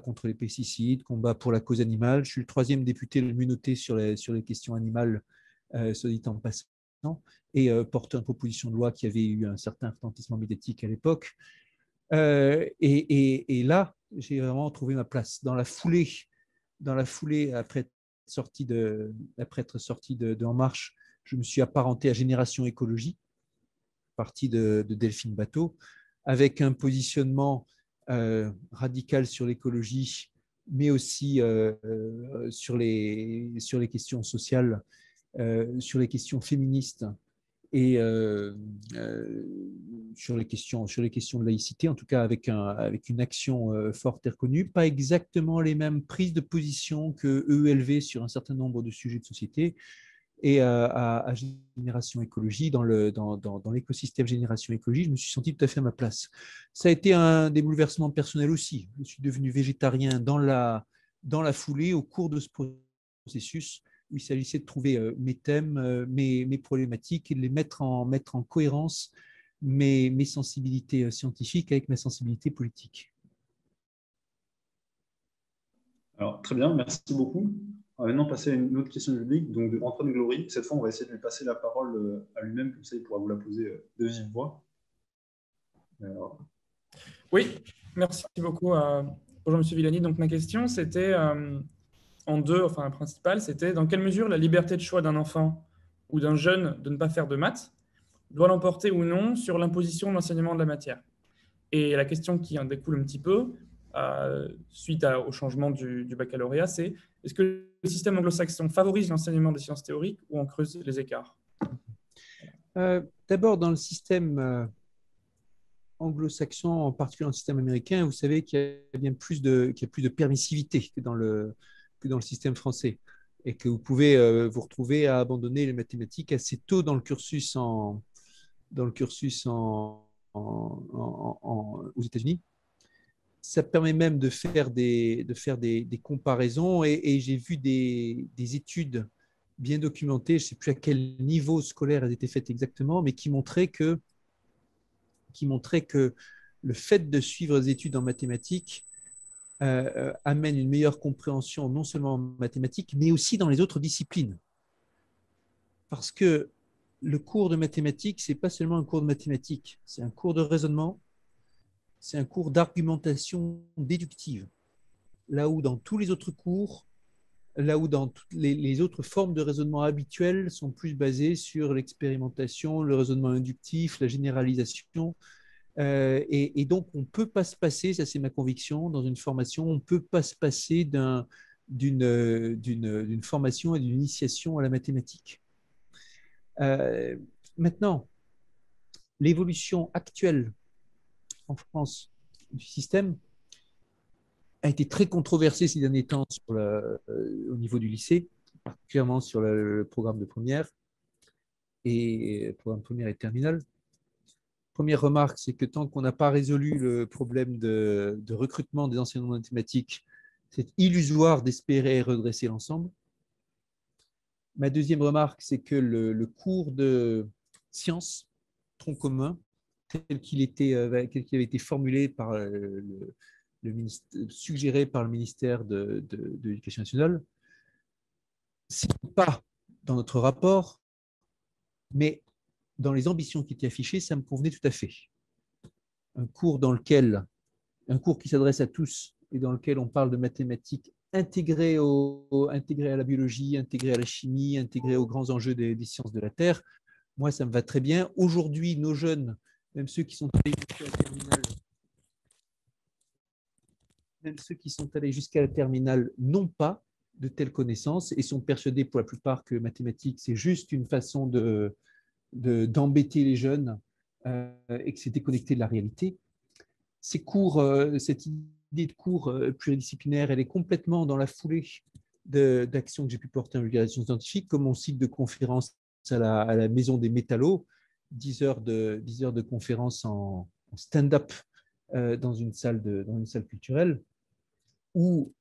contre les pesticides, combat pour la cause animale. Je suis le 3e député le mieux noté sur les questions animales, soit dit en passant, et porte une proposition de loi qui avait eu un certain retentissement médiatique à l'époque. Et là, j'ai vraiment trouvé ma place. Dans la foulée, après être sorti de En Marche, je me suis apparenté à Génération Écologie, parti de Delphine Batho, avec un positionnement radical sur l'écologie, mais aussi sur les questions sociales, sur les questions féministes et sur les questions de laïcité, en tout cas avec une action forte et reconnue, pas exactement les mêmes prises de position que EELV sur un certain nombre de sujets de société, et à Génération Écologie, dans l'écosystème Génération Écologie, je me suis senti tout à fait à ma place. Ça a été un des bouleversements personnels aussi. Je suis devenu végétarien dans la foulée, au cours de ce processus, où il s'agissait de trouver mes thèmes, mes problématiques, et de les mettre en cohérence mes sensibilités scientifiques avec ma sensibilité politique. Alors, très bien, merci beaucoup. On va maintenant passer à une autre question publique, donc de Antoine Glory. Cette fois, on va essayer de lui passer la parole à lui-même, comme ça il pourra vous la poser de vive voix. Alors... Oui, merci beaucoup. Bonjour Monsieur Villani. Donc ma question, c'était en deux, enfin la principale, c'était dans quelle mesure la liberté de choix d'un enfant ou d'un jeune de ne pas faire de maths doit l'emporter ou non sur l'imposition de l'enseignement de la matière. Et la question qui en découle un petit peu, suite au changement du baccalauréat, c'est est-ce que le système anglo-saxon favorise l'enseignement des sciences théoriques ou en creuse les écarts? D'abord, dans le système anglo-saxon, en particulier dans le système américain, vous savez qu'il y a bien plus de permissivité que dans le système français, et que vous pouvez vous retrouver à abandonner les mathématiques assez tôt dans le cursus aux États-Unis. Ça permet même de faire des comparaisons, et j'ai vu des études bien documentées, je ne sais plus à quel niveau scolaire elles étaient faites exactement, mais qui montraient que le fait de suivre des études en mathématiques amène une meilleure compréhension non seulement en mathématiques, mais aussi dans les autres disciplines. Parce que le cours de mathématiques, ce n'est pas seulement un cours de mathématiques, c'est un cours de raisonnement, c'est un cours d'argumentation déductive. Là où dans tous les autres cours, là où dans toutes les autres formes de raisonnement habituelles sont plus basées sur l'expérimentation, le raisonnement inductif, la généralisation. Et donc, on ne peut pas se passer, ça c'est ma conviction, dans une formation, on ne peut pas se passer d'une formation et d'une initiation à la mathématique. Maintenant, l'évolution actuelle en France du système a été très controversée ces derniers temps au niveau du lycée, particulièrement sur le programme de première et terminale. Première remarque, c'est que tant qu'on n'a pas résolu le problème de recrutement des enseignants de mathématiques, c'est illusoire d'espérer redresser l'ensemble. Ma deuxième remarque, c'est que le cours de sciences, tronc commun, tel qu'il avait été formulé par suggéré par le ministère de l'Éducation nationale. Ce n'est pas dans notre rapport, mais dans les ambitions qui étaient affichées, ça me convenait tout à fait. Un cours qui s'adresse à tous et dans lequel on parle de mathématiques intégrées à la biologie, intégrées à la chimie, intégrées aux grands enjeux des sciences de la Terre. Moi, ça me va très bien. Aujourd'hui, nos jeunes, même ceux qui sont allés jusqu'à la terminale, n'ont pas de telles connaissances et sont persuadés pour la plupart que mathématiques, c'est juste une façon d'embêter les jeunes et que c'est déconnecté de la réalité. Ces cours, cette idée de cours pluridisciplinaire, elle est complètement dans la foulée d'actions que j'ai pu porter en vulgarisation scientifique, comme mon cycle de conférences à la Maison des Métallos, 10 heures de conférences en stand-up dans une salle culturelle, où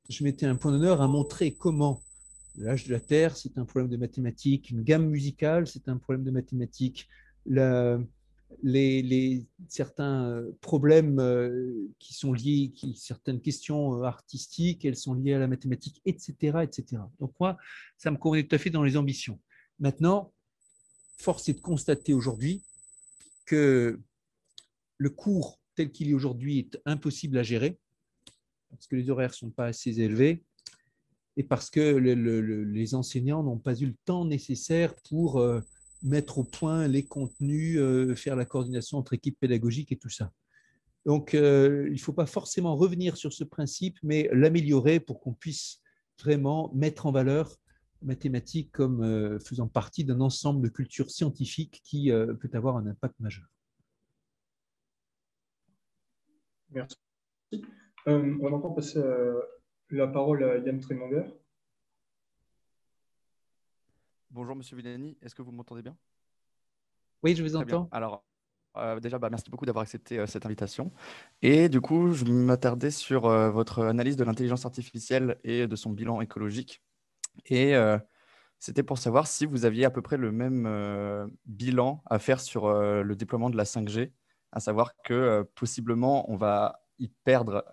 je mettais un point d'honneur à montrer comment l'âge de la Terre, c'est un problème de mathématiques, une gamme musicale, c'est un problème de mathématiques, certains problèmes qui sont liés, certaines questions artistiques, elles sont liées à la mathématique, etc., etc. Donc moi, ça me convenait tout à fait dans les ambitions. Maintenant, force est de constater aujourd'hui que le cours tel qu'il est aujourd'hui est impossible à gérer, parce que les horaires ne sont pas assez élevés, et parce que les enseignants n'ont pas eu le temps nécessaire pour mettre au point les contenus, faire la coordination entre équipes pédagogiques et tout ça. Donc, il ne faut pas forcément revenir sur ce principe, mais l'améliorer pour qu'on puisse vraiment mettre en valeur mathématiques comme faisant partie d'un ensemble de cultures scientifiques qui peut avoir un impact majeur. Merci. On va maintenant passer la parole à Yann Trémonger. Bonjour Monsieur Villani, est-ce que vous m'entendez bien? Oui, je vous Très entends. bien. Alors, déjà, merci beaucoup d'avoir accepté cette invitation. Et du coup, je m'attardais sur votre analyse de l'intelligence artificielle et de son bilan écologique. Et c'était pour savoir si vous aviez à peu près le même bilan à faire sur le déploiement de la 5G, à savoir que possiblement, on va y perdre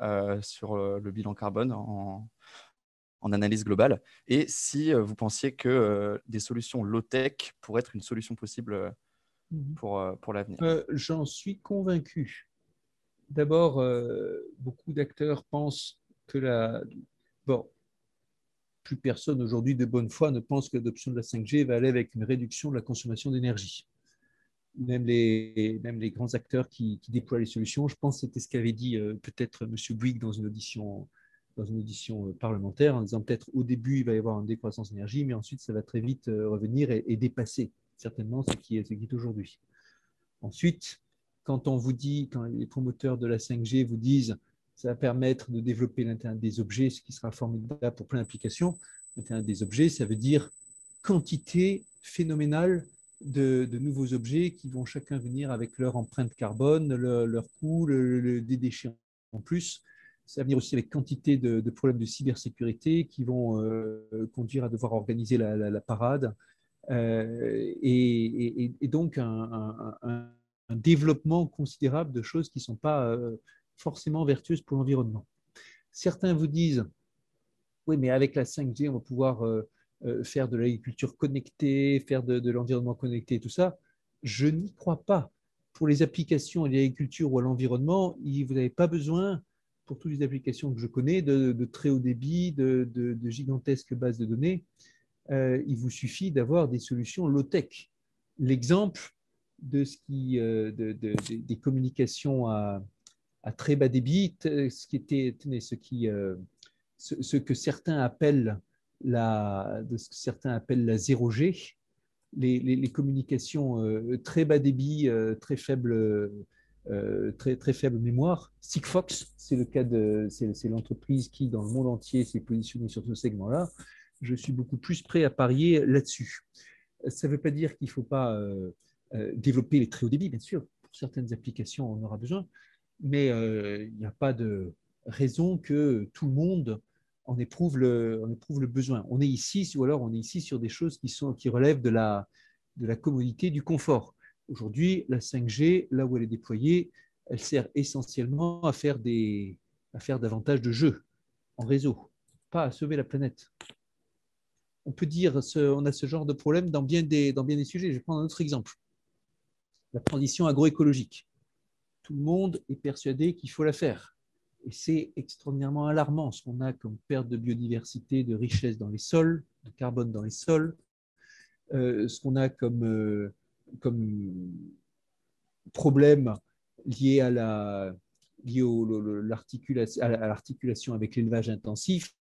sur le bilan carbone en analyse globale, et si vous pensiez que des solutions low-tech pourraient être une solution possible pour l'avenir. J'en suis convaincu. D'abord, beaucoup d'acteurs pensent que plus personne aujourd'hui de bonne foi ne pense que l'adoption de la 5G va aller avec une réduction de la consommation d'énergie. Même les grands acteurs qui déploient les solutions, je pense que c'était ce qu'avait dit peut-être M. Bouygues dans une audition parlementaire, en disant peut-être au début, il va y avoir une décroissance d'énergie, mais ensuite, ça va très vite revenir et dépasser certainement ce qui est aujourd'hui. Ensuite, quand les promoteurs de la 5G vous disent ça va permettre de développer l'Internet des objets, ce qui sera formidable pour plein d'applications, l'Internet des objets, ça veut dire quantité phénoménale de nouveaux objets qui vont chacun venir avec leur empreinte carbone, leur coût, des déchets en plus. Ça va venir aussi avec quantité de problèmes de cybersécurité qui vont conduire à devoir organiser la parade. Et donc un développement considérable de choses qui ne sont pas forcément vertueuses pour l'environnement. Certains vous disent, oui, mais avec la 5G, on va pouvoir faire de l'agriculture connectée, faire de l'environnement connecté et tout ça. Je n'y crois pas. Pour les applications à l'agriculture ou à l'environnement, vous n'avez pas besoin, pour toutes les applications que je connais, de très haut débit, de gigantesques bases de données. Il vous suffit d'avoir des solutions low-tech. L'exemple des communications à très bas débit, ce que certains appellent la 0G, les communications très bas débit, très faible mémoire. Sigfox, c'est l'entreprise qui, dans le monde entier, s'est positionnée sur ce segment-là. Je suis beaucoup plus prêt à parier là-dessus. Ça ne veut pas dire qu'il ne faut pas développer les très hauts débits, bien sûr. Pour certaines applications, on aura besoin, mais il n'y a pas de raison que tout le monde en éprouve le besoin. On est ici sur des choses qui relèvent de la commodité, du confort. Aujourd'hui, la 5G, là où elle est déployée, elle sert essentiellement à faire des à faire davantage de jeux en réseau, pas à sauver la planète. On peut dire on a ce genre de problème dans bien des sujets. Je vais prendre un autre exemple. La transition agroécologique. Tout le monde est persuadé qu'il faut la faire. Et c'est extraordinairement alarmant ce qu'on a comme perte de biodiversité, de richesse dans les sols, de carbone dans les sols, ce qu'on a comme problème lié à l'articulation avec l'élevage intensif.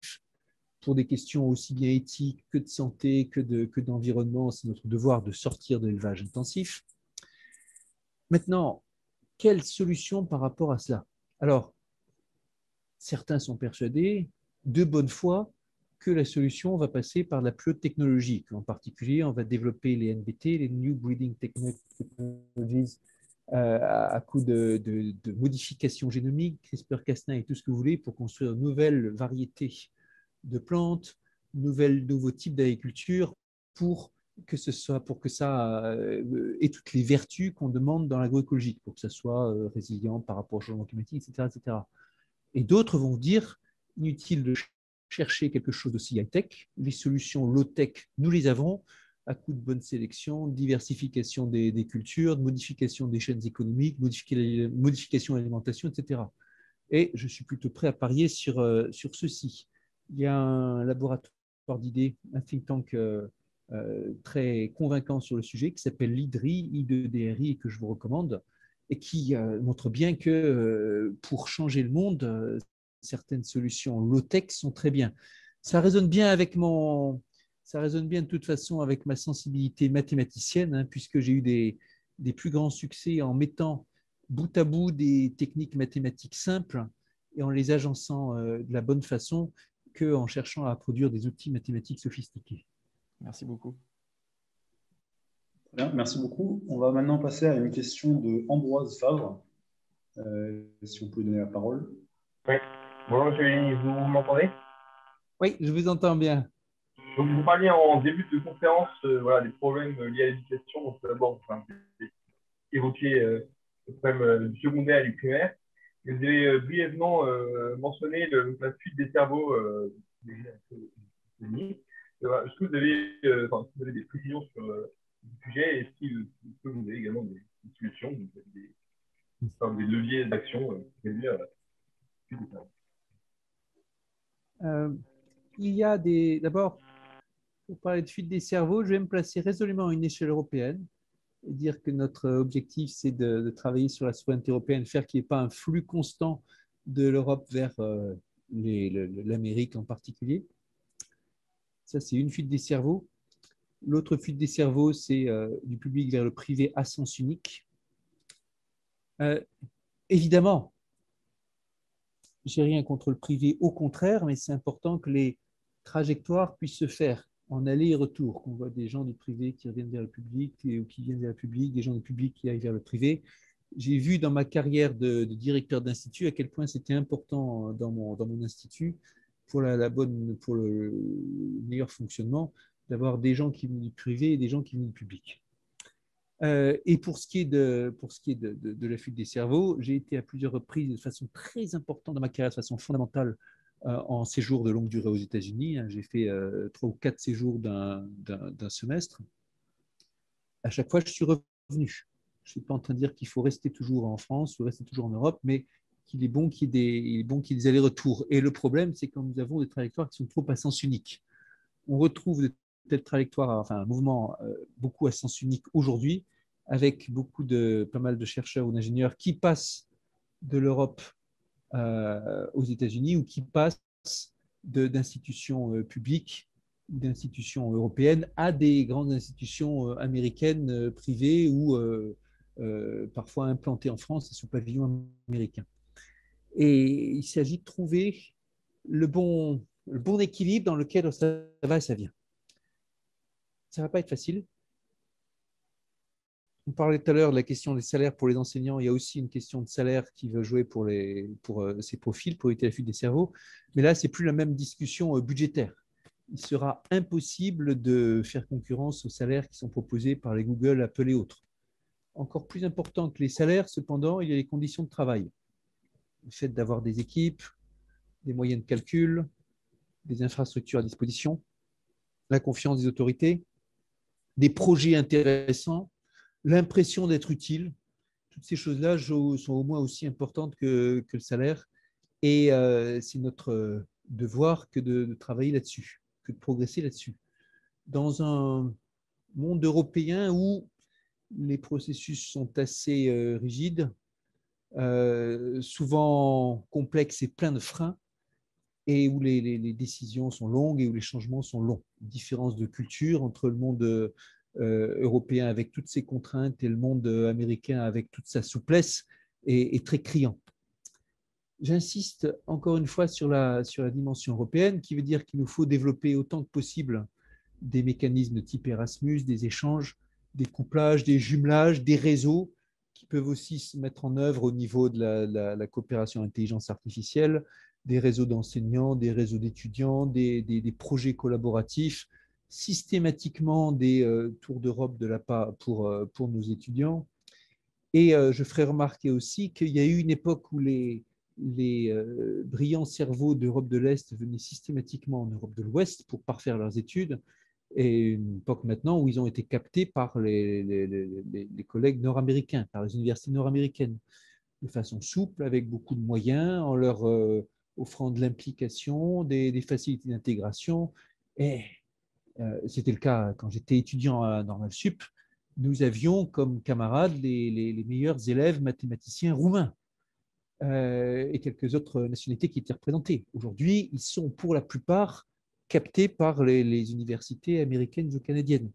Pour des questions aussi bien éthiques que de santé, que d'environnement, c'est notre devoir de sortir de l'élevage intensif. Maintenant, quelle solution par rapport à cela? Alors, certains sont persuadés, de bonne foi, que la solution va passer par la plus haute technologie. En particulier, on va développer les NBT, les New Breeding Technologies, à coup de modifications génomiques, CRISPR-Cas9 et tout ce que vous voulez, pour construire de nouvelles variétés de plantes, nouveaux types d'agriculture, pour que ça ait toutes les vertus qu'on demande dans l'agroécologie, pour que ça soit résilient par rapport au changement climatique, etc., etc. Et d'autres vont dire, inutile de chercher quelque chose d'aussi high-tech, les solutions low-tech, nous les avons, à coup de bonne sélection, diversification des cultures, modification des chaînes économiques, modification de l'alimentation, etc. Et je suis plutôt prêt à parier sur ceci. Il y a un laboratoire d'idées, un think tank très convaincant sur le sujet qui s'appelle l'IDRI, I2DRI, et que je vous recommande, et qui montre bien que pour changer le monde, certaines solutions low-tech sont très bien. Ça résonne bien de toute façon avec ma sensibilité mathématicienne, hein, puisque j'ai eu des plus grands succès en mettant bout à bout des techniques mathématiques simples et en les agençant de la bonne façon qu'en cherchant à produire des outils mathématiques sophistiqués. Merci beaucoup. Bien, merci beaucoup. On va maintenant passer à une question de Ambroise Favre. Si on peut donner la parole. Oui. Bonjour, monsieur Léni, vous m'entendez? Oui, je vous entends bien. Donc, vous parliez en début de conférence voilà, des problèmes liés à l'éducation. Donc, d'abord, évoquer le problème du secondaire et du primaire. Et vous avez brièvement mentionné la fuite des cerveaux. Est-ce que vous avez des précisions sur le sujet? Est-ce que vous avez également des solutions, des leviers d'action pour réduire la fuite des cerveaux? Il y a d'abord, pour parler de fuite des cerveaux, je vais me placer résolument à une échelle européenne et dire que notre objectif, c'est de travailler sur la souveraineté européenne, faire qu'il n'y ait pas un flux constant de l'Europe vers l'Amérique en particulier. Ça, c'est une fuite des cerveaux. L'autre fuite des cerveaux, c'est du public vers le privé à sens unique. Évidemment, je n'ai rien contre le privé, au contraire, mais c'est important que les trajectoires puissent se faire en aller et retour, qu'on voit des gens du privé qui reviennent vers le public ou qui viennent vers le public, des gens du public qui aillent vers le privé. J'ai vu dans ma carrière de directeur d'institut à quel point c'était important dans mon institut pour le meilleur fonctionnement d'avoir des gens qui venaient du privé et des gens qui venaient du public. Et pour ce qui est de la fuite des cerveaux, j'ai été à plusieurs reprises de façon très importante dans ma carrière, de façon fondamentale, en séjour de longue durée aux États-Unis. J'ai fait 3 ou 4 séjours d'un semestre. À chaque fois, je suis revenu. Je ne suis pas en train de dire qu'il faut rester toujours en France ou rester toujours en Europe, mais qu'il est bon qu'il y ait des allers-retours. Et le problème, c'est quand nous avons des trajectoires qui sont trop à sens unique. On retrouve de telles trajectoires, enfin un mouvement beaucoup à sens unique aujourd'hui, avec pas mal de chercheurs ou d'ingénieurs qui passent de l'Europe aux États-Unis ou qui passent d'institutions publiques, d'institutions européennes à des grandes institutions américaines privées ou parfois implantées en France et sous pavillon américain. Et il s'agit de trouver le bon équilibre dans lequel ça va et ça vient. Ça ne va pas être facile. On parlait tout à l'heure de la question des salaires pour les enseignants. Il y a aussi une question de salaire qui va jouer pour ces profils, pour éviter la fuite des cerveaux. Mais là, ce n'est plus la même discussion budgétaire. Il sera impossible de faire concurrence aux salaires qui sont proposés par les Google, Apple et autres. Encore plus important que les salaires, cependant, il y a les conditions de travail. Le fait d'avoir des équipes, des moyens de calcul, des infrastructures à disposition, la confiance des autorités, des projets intéressants, l'impression d'être utile. Toutes ces choses-là sont au moins aussi importantes que le salaire. Et c'est notre devoir que de travailler là-dessus, que de progresser là-dessus. Dans un monde européen où les processus sont assez rigides, souvent complexes et pleins de freins, et où les décisions sont longues et où les changements sont longs. Différence de culture entre le monde européen avec toutes ses contraintes et le monde américain avec toute sa souplesse est très criant. J'insiste encore une fois sur la dimension européenne, qui veut dire qu'il nous faut développer autant que possible des mécanismes de type Erasmus, des échanges, des couplages, des jumelages, des réseaux qui peuvent aussi se mettre en œuvre au niveau de la coopération intelligence artificielle, des réseaux d'enseignants, des réseaux d'étudiants, des projets collaboratifs, systématiquement des tours d'Europe pour nos étudiants. Et je ferai remarquer aussi qu'il y a eu une époque où les brillants cerveaux d'Europe de l'Est venaient systématiquement en Europe de l'Ouest pour parfaire leurs études, et une époque maintenant où ils ont été captés par les collègues nord-américains, par les universités nord-américaines, de façon souple, avec beaucoup de moyens, en leur offrant de l'implication, des facilités d'intégration. Et c'était le cas quand j'étais étudiant à Normal Sup. Nous avions comme camarades les meilleurs élèves mathématiciens roumains et quelques autres nationalités qui étaient représentées. Aujourd'hui, ils sont pour la plupart captés par les universités américaines ou canadiennes.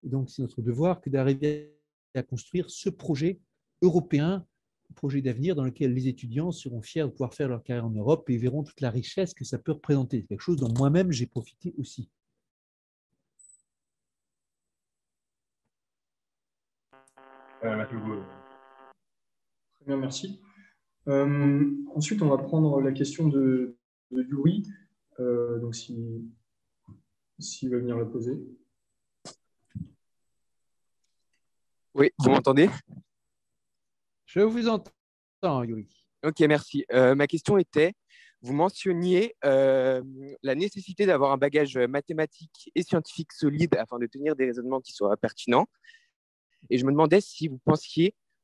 Et donc, c'est notre devoir que d'arriver à construire ce projet européen, projet d'avenir dans lequel les étudiants seront fiers de pouvoir faire leur carrière en Europe et verront toute la richesse que ça peut représenter. C'est quelque chose dont moi-même j'ai profité aussi. Merci beaucoup. Très bien, merci. Ensuite, on va prendre la question de Yuri, donc s'il va venir la poser. Oui, vous m'entendez? Je vous entends, Yuri. Ok, merci. Ma question était, vous mentionniez la nécessité d'avoir un bagage mathématique et scientifique solide afin de tenir des raisonnements qui soient pertinents. Et je me demandais si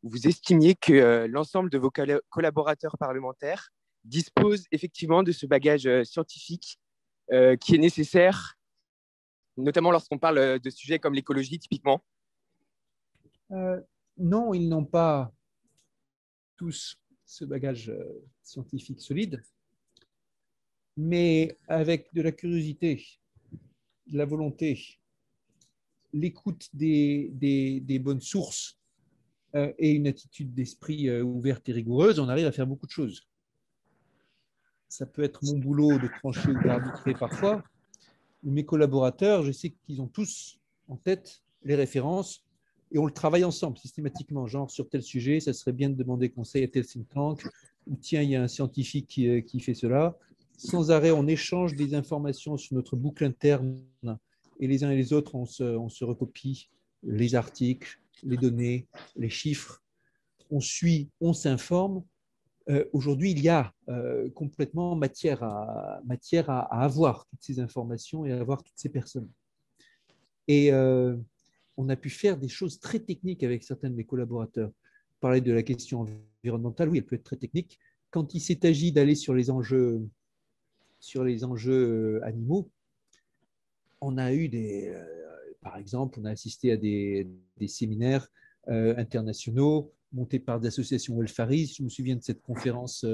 vous estimiez que l'ensemble de vos collaborateurs parlementaires disposent effectivement de ce bagage scientifique qui est nécessaire, notamment lorsqu'on parle de sujets comme l'écologie, typiquement. Non, ils n'ont pas tous ce bagage scientifique solide, mais avec de la curiosité, de la volonté, l'écoute des bonnes sources et une attitude d'esprit ouverte et rigoureuse, on arrive à faire beaucoup de choses. Ça peut être mon boulot de trancher ou d'arbitrer parfois. Mes collaborateurs, je sais qu'ils ont tous en tête les références et on le travaille ensemble systématiquement. Genre, sur tel sujet, ça serait bien de demander conseil à tel think tank, ou tiens, il y a un scientifique qui fait cela. Sans arrêt, on échange des informations sur notre boucle interne et les uns et les autres, on se recopie les articles, les données, les chiffres. On suit, on s'informe. Aujourd'hui, il y a complètement matière à avoir toutes ces informations et à avoir toutes ces personnes. Et on a pu faire des choses très techniques avec certains de mes collaborateurs. Parler de la question environnementale, oui, elle peut être très technique. Quand il s'est agi d'aller sur les enjeux animaux, on a eu par exemple, on a assisté à des séminaires internationaux montés par des associations welfaristes. Je me souviens de cette conférence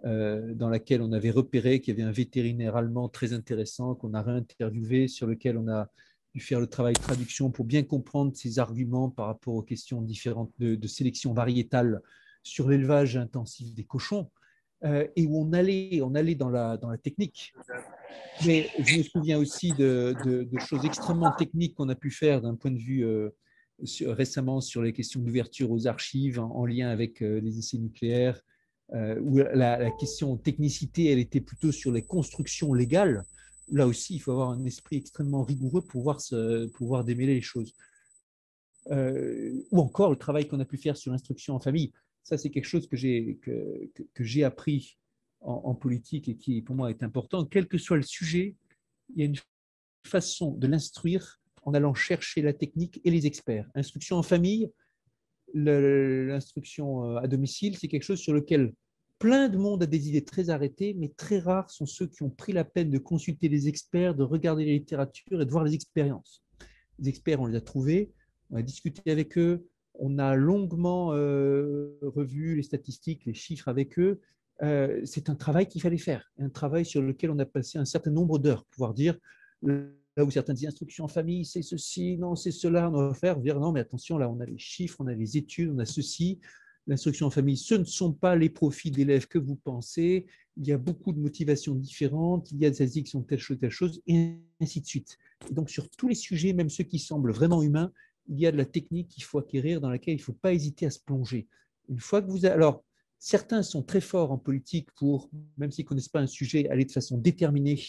dans laquelle on avait repéré qu'il y avait un vétérinaire allemand très intéressant qu'on a réinterviewé, sur lequel on a dû faire le travail de traduction pour bien comprendre ses arguments par rapport aux questions différentes de sélection variétale sur l'élevage intensif des cochons, et où on allait dans la technique. Mais je me souviens aussi de choses extrêmement techniques qu'on a pu faire d'un point de vue récemment sur les questions d'ouverture aux archives en lien avec les essais nucléaires, où la question technicité, elle était plutôt sur les constructions légales. Là aussi, il faut avoir un esprit extrêmement rigoureux pour pouvoir démêler les choses. Ou encore le travail qu'on a pu faire sur l'instruction en famille. Ça, c'est quelque chose que j'ai appris en politique et qui, pour moi, est important. Quel que soit le sujet, il y a une façon de l'instruire en allant chercher la technique et les experts. Instruction en famille, l'instruction à domicile, c'est quelque chose sur lequel plein de monde a des idées très arrêtées, mais très rares sont ceux qui ont pris la peine de consulter les experts, de regarder la littérature et de voir les expériences. Les experts, on les a trouvés, on a discuté avec eux, on a longuement revu les statistiques, les chiffres avec eux. C'est un travail qu'il fallait faire, un travail sur lequel on a passé un certain nombre d'heures, pouvoir dire, là où certaines instructions en famille, c'est ceci, non, c'est cela, on va faire, dire non, mais attention, là, on a les chiffres, on a les études, on a ceci. L'instruction en famille, ce ne sont pas les profils d'élèves que vous pensez, il y a beaucoup de motivations différentes, il y a des asiques qui sont telle chose, et ainsi de suite. Et donc, sur tous les sujets, même ceux qui semblent vraiment humains, il y a de la technique qu'il faut acquérir, dans laquelle il ne faut pas hésiter à se plonger. Une fois que vous avez... Alors, certains sont très forts en politique pour, même s'ils ne connaissent pas un sujet, aller de façon déterminée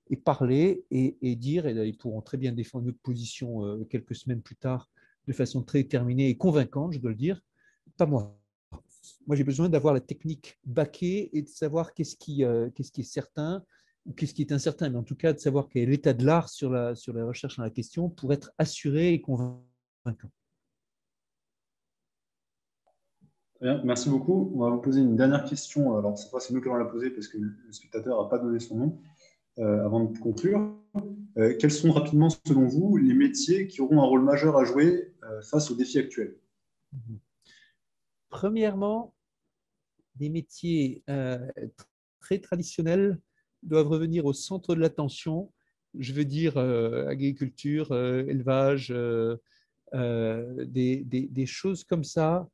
et parler et dire, et ils pourront très bien défendre notre position quelques semaines plus tard de façon très déterminée et convaincante, je dois le dire. Pas moi. Moi, j'ai besoin d'avoir la technique baquée et de savoir qu'est-ce qui est certain ou qu'est-ce qui est incertain, mais en tout cas de savoir quel est l'état de l'art sur la recherche dans la question pour être assuré et convaincant. Bien, merci beaucoup. On va vous poser une dernière question. Alors, cette fois, c'est nous qui allons la poser parce que le spectateur n'a pas donné son nom avant de conclure. Quels sont rapidement, selon vous, les métiers qui auront un rôle majeur à jouer face aux défis actuels? Premièrement, des métiers très traditionnels doivent revenir au centre de l'attention. Je veux dire agriculture, élevage, des choses comme ça.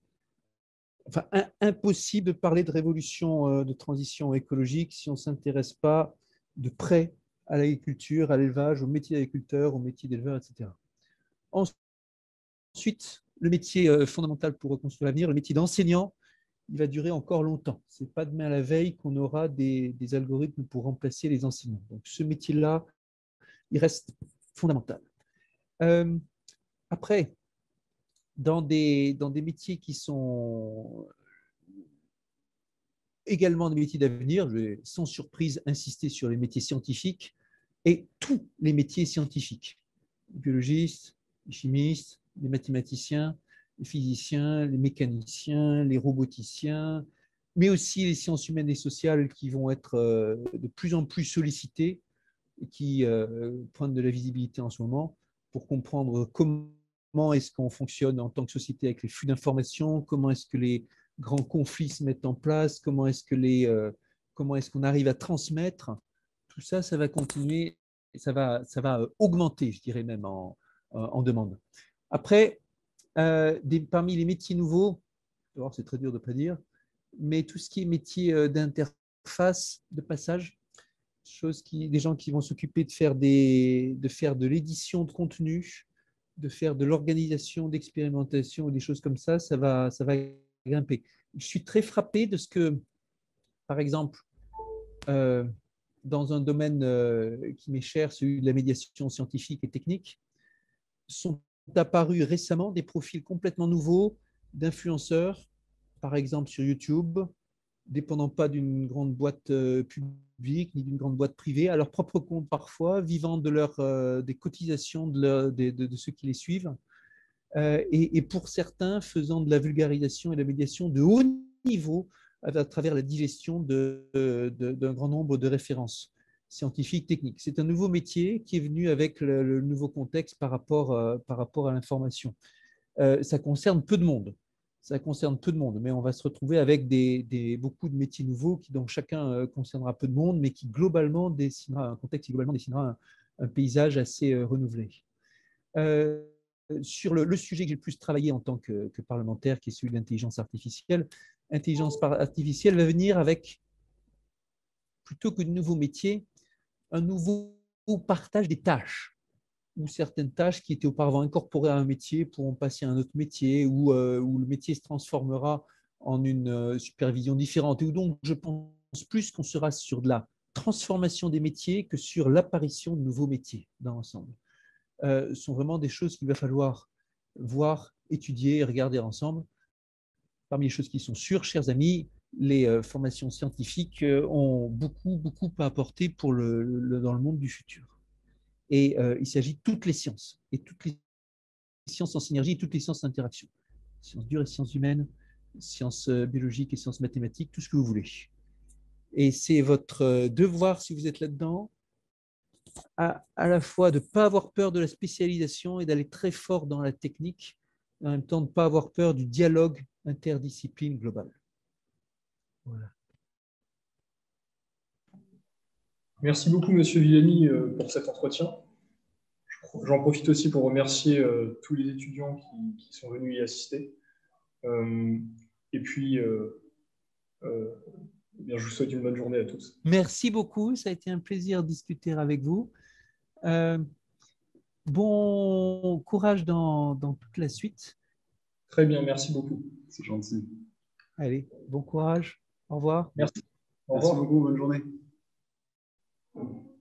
Enfin, impossible de parler de révolution, de transition écologique si on ne s'intéresse pas de près à l'agriculture, à l'élevage, au métier d'agriculteur, au métier d'éleveur, etc. Ensuite, le métier fondamental pour reconstruire l'avenir, le métier d'enseignant, il va durer encore longtemps. Ce n'est pas demain à la veille qu'on aura des algorithmes pour remplacer les enseignants. Donc, ce métier-là, il reste fondamental. Après, dans des métiers qui sont également des métiers d'avenir, je vais sans surprise insister sur les métiers scientifiques et tous les métiers scientifiques. Les biologistes, les chimistes, les mathématiciens, les physiciens, les mécaniciens, les roboticiens, mais aussi les sciences humaines et sociales qui vont être de plus en plus sollicitées et qui prennent de la visibilité en ce moment pour comprendre comment est-ce qu'on fonctionne en tant que société avec les flux d'informations, comment est-ce que les grands conflits se mettent en place, comment est-ce qu'on arrive à transmettre. Tout ça, ça va continuer, ça va augmenter, je dirais même, en demande. Après, parmi les métiers nouveaux, c'est très dur de ne pas dire, mais tout ce qui est métier d'interface, de passage, des gens qui vont s'occuper de faire de l'édition de contenu, de faire de l'organisation, d'expérimentation ou des choses comme ça, ça va grimper. Je suis très frappé de ce que, par exemple, dans un domaine qui m'est cher, celui de la médiation scientifique et technique, sont apparus récemment des profils complètement nouveaux d'influenceurs, par exemple sur YouTube, dépendant pas d'une grande boîte publique ni d'une grande boîte privée, à leur propre compte parfois, vivant des cotisations de ceux qui les suivent, et pour certains faisant de la vulgarisation et de la médiation de haut niveau à travers la digestion d'un grand nombre de références scientifiques, techniques. C'est un nouveau métier qui est venu avec le nouveau contexte par rapport à l'information. Ça concerne peu de monde. Mais on va se retrouver avec beaucoup de métiers nouveaux qui, donc, chacun concernera peu de monde, mais qui globalement dessinera un contexte qui globalement dessinera un paysage assez renouvelé. Sur le sujet que j'ai le plus travaillé en tant que parlementaire, qui est celui de l'intelligence artificielle, l'intelligence artificielle va venir avec, plutôt que de nouveaux métiers, un nouveau partage des tâches, où certaines tâches qui étaient auparavant incorporées à un métier pourront passer à un autre métier, où le métier se transformera en une supervision différente, et où donc je pense plus qu'on sera sur de la transformation des métiers que sur l'apparition de nouveaux métiers dans l'ensemble. Sont vraiment des choses qu'il va falloir voir, étudier et regarder ensemble. Parmi les choses qui sont sûres, chers amis, les formations scientifiques ont beaucoup à apporter dans le monde du futur. Et il s'agit de toutes les sciences, et toutes les sciences en synergie, et toutes les sciences d'interaction. Sciences dures et sciences humaines, sciences biologiques et sciences mathématiques, tout ce que vous voulez. Et c'est votre devoir, si vous êtes là-dedans, à la fois de ne pas avoir peur de la spécialisation et d'aller très fort dans la technique, en même temps de ne pas avoir peur du dialogue interdiscipline global. Voilà. Merci beaucoup, Monsieur Villani, pour cet entretien. J'en profite aussi pour remercier tous les étudiants qui sont venus y assister. Et puis, eh bien, je vous souhaite une bonne journée à tous. Merci beaucoup, ça a été un plaisir de discuter avec vous. Bon courage dans toute la suite. Très bien, merci beaucoup. C'est gentil. Allez, bon courage. Au revoir. Merci. Au Merci revoir. beaucoup, bonne journée.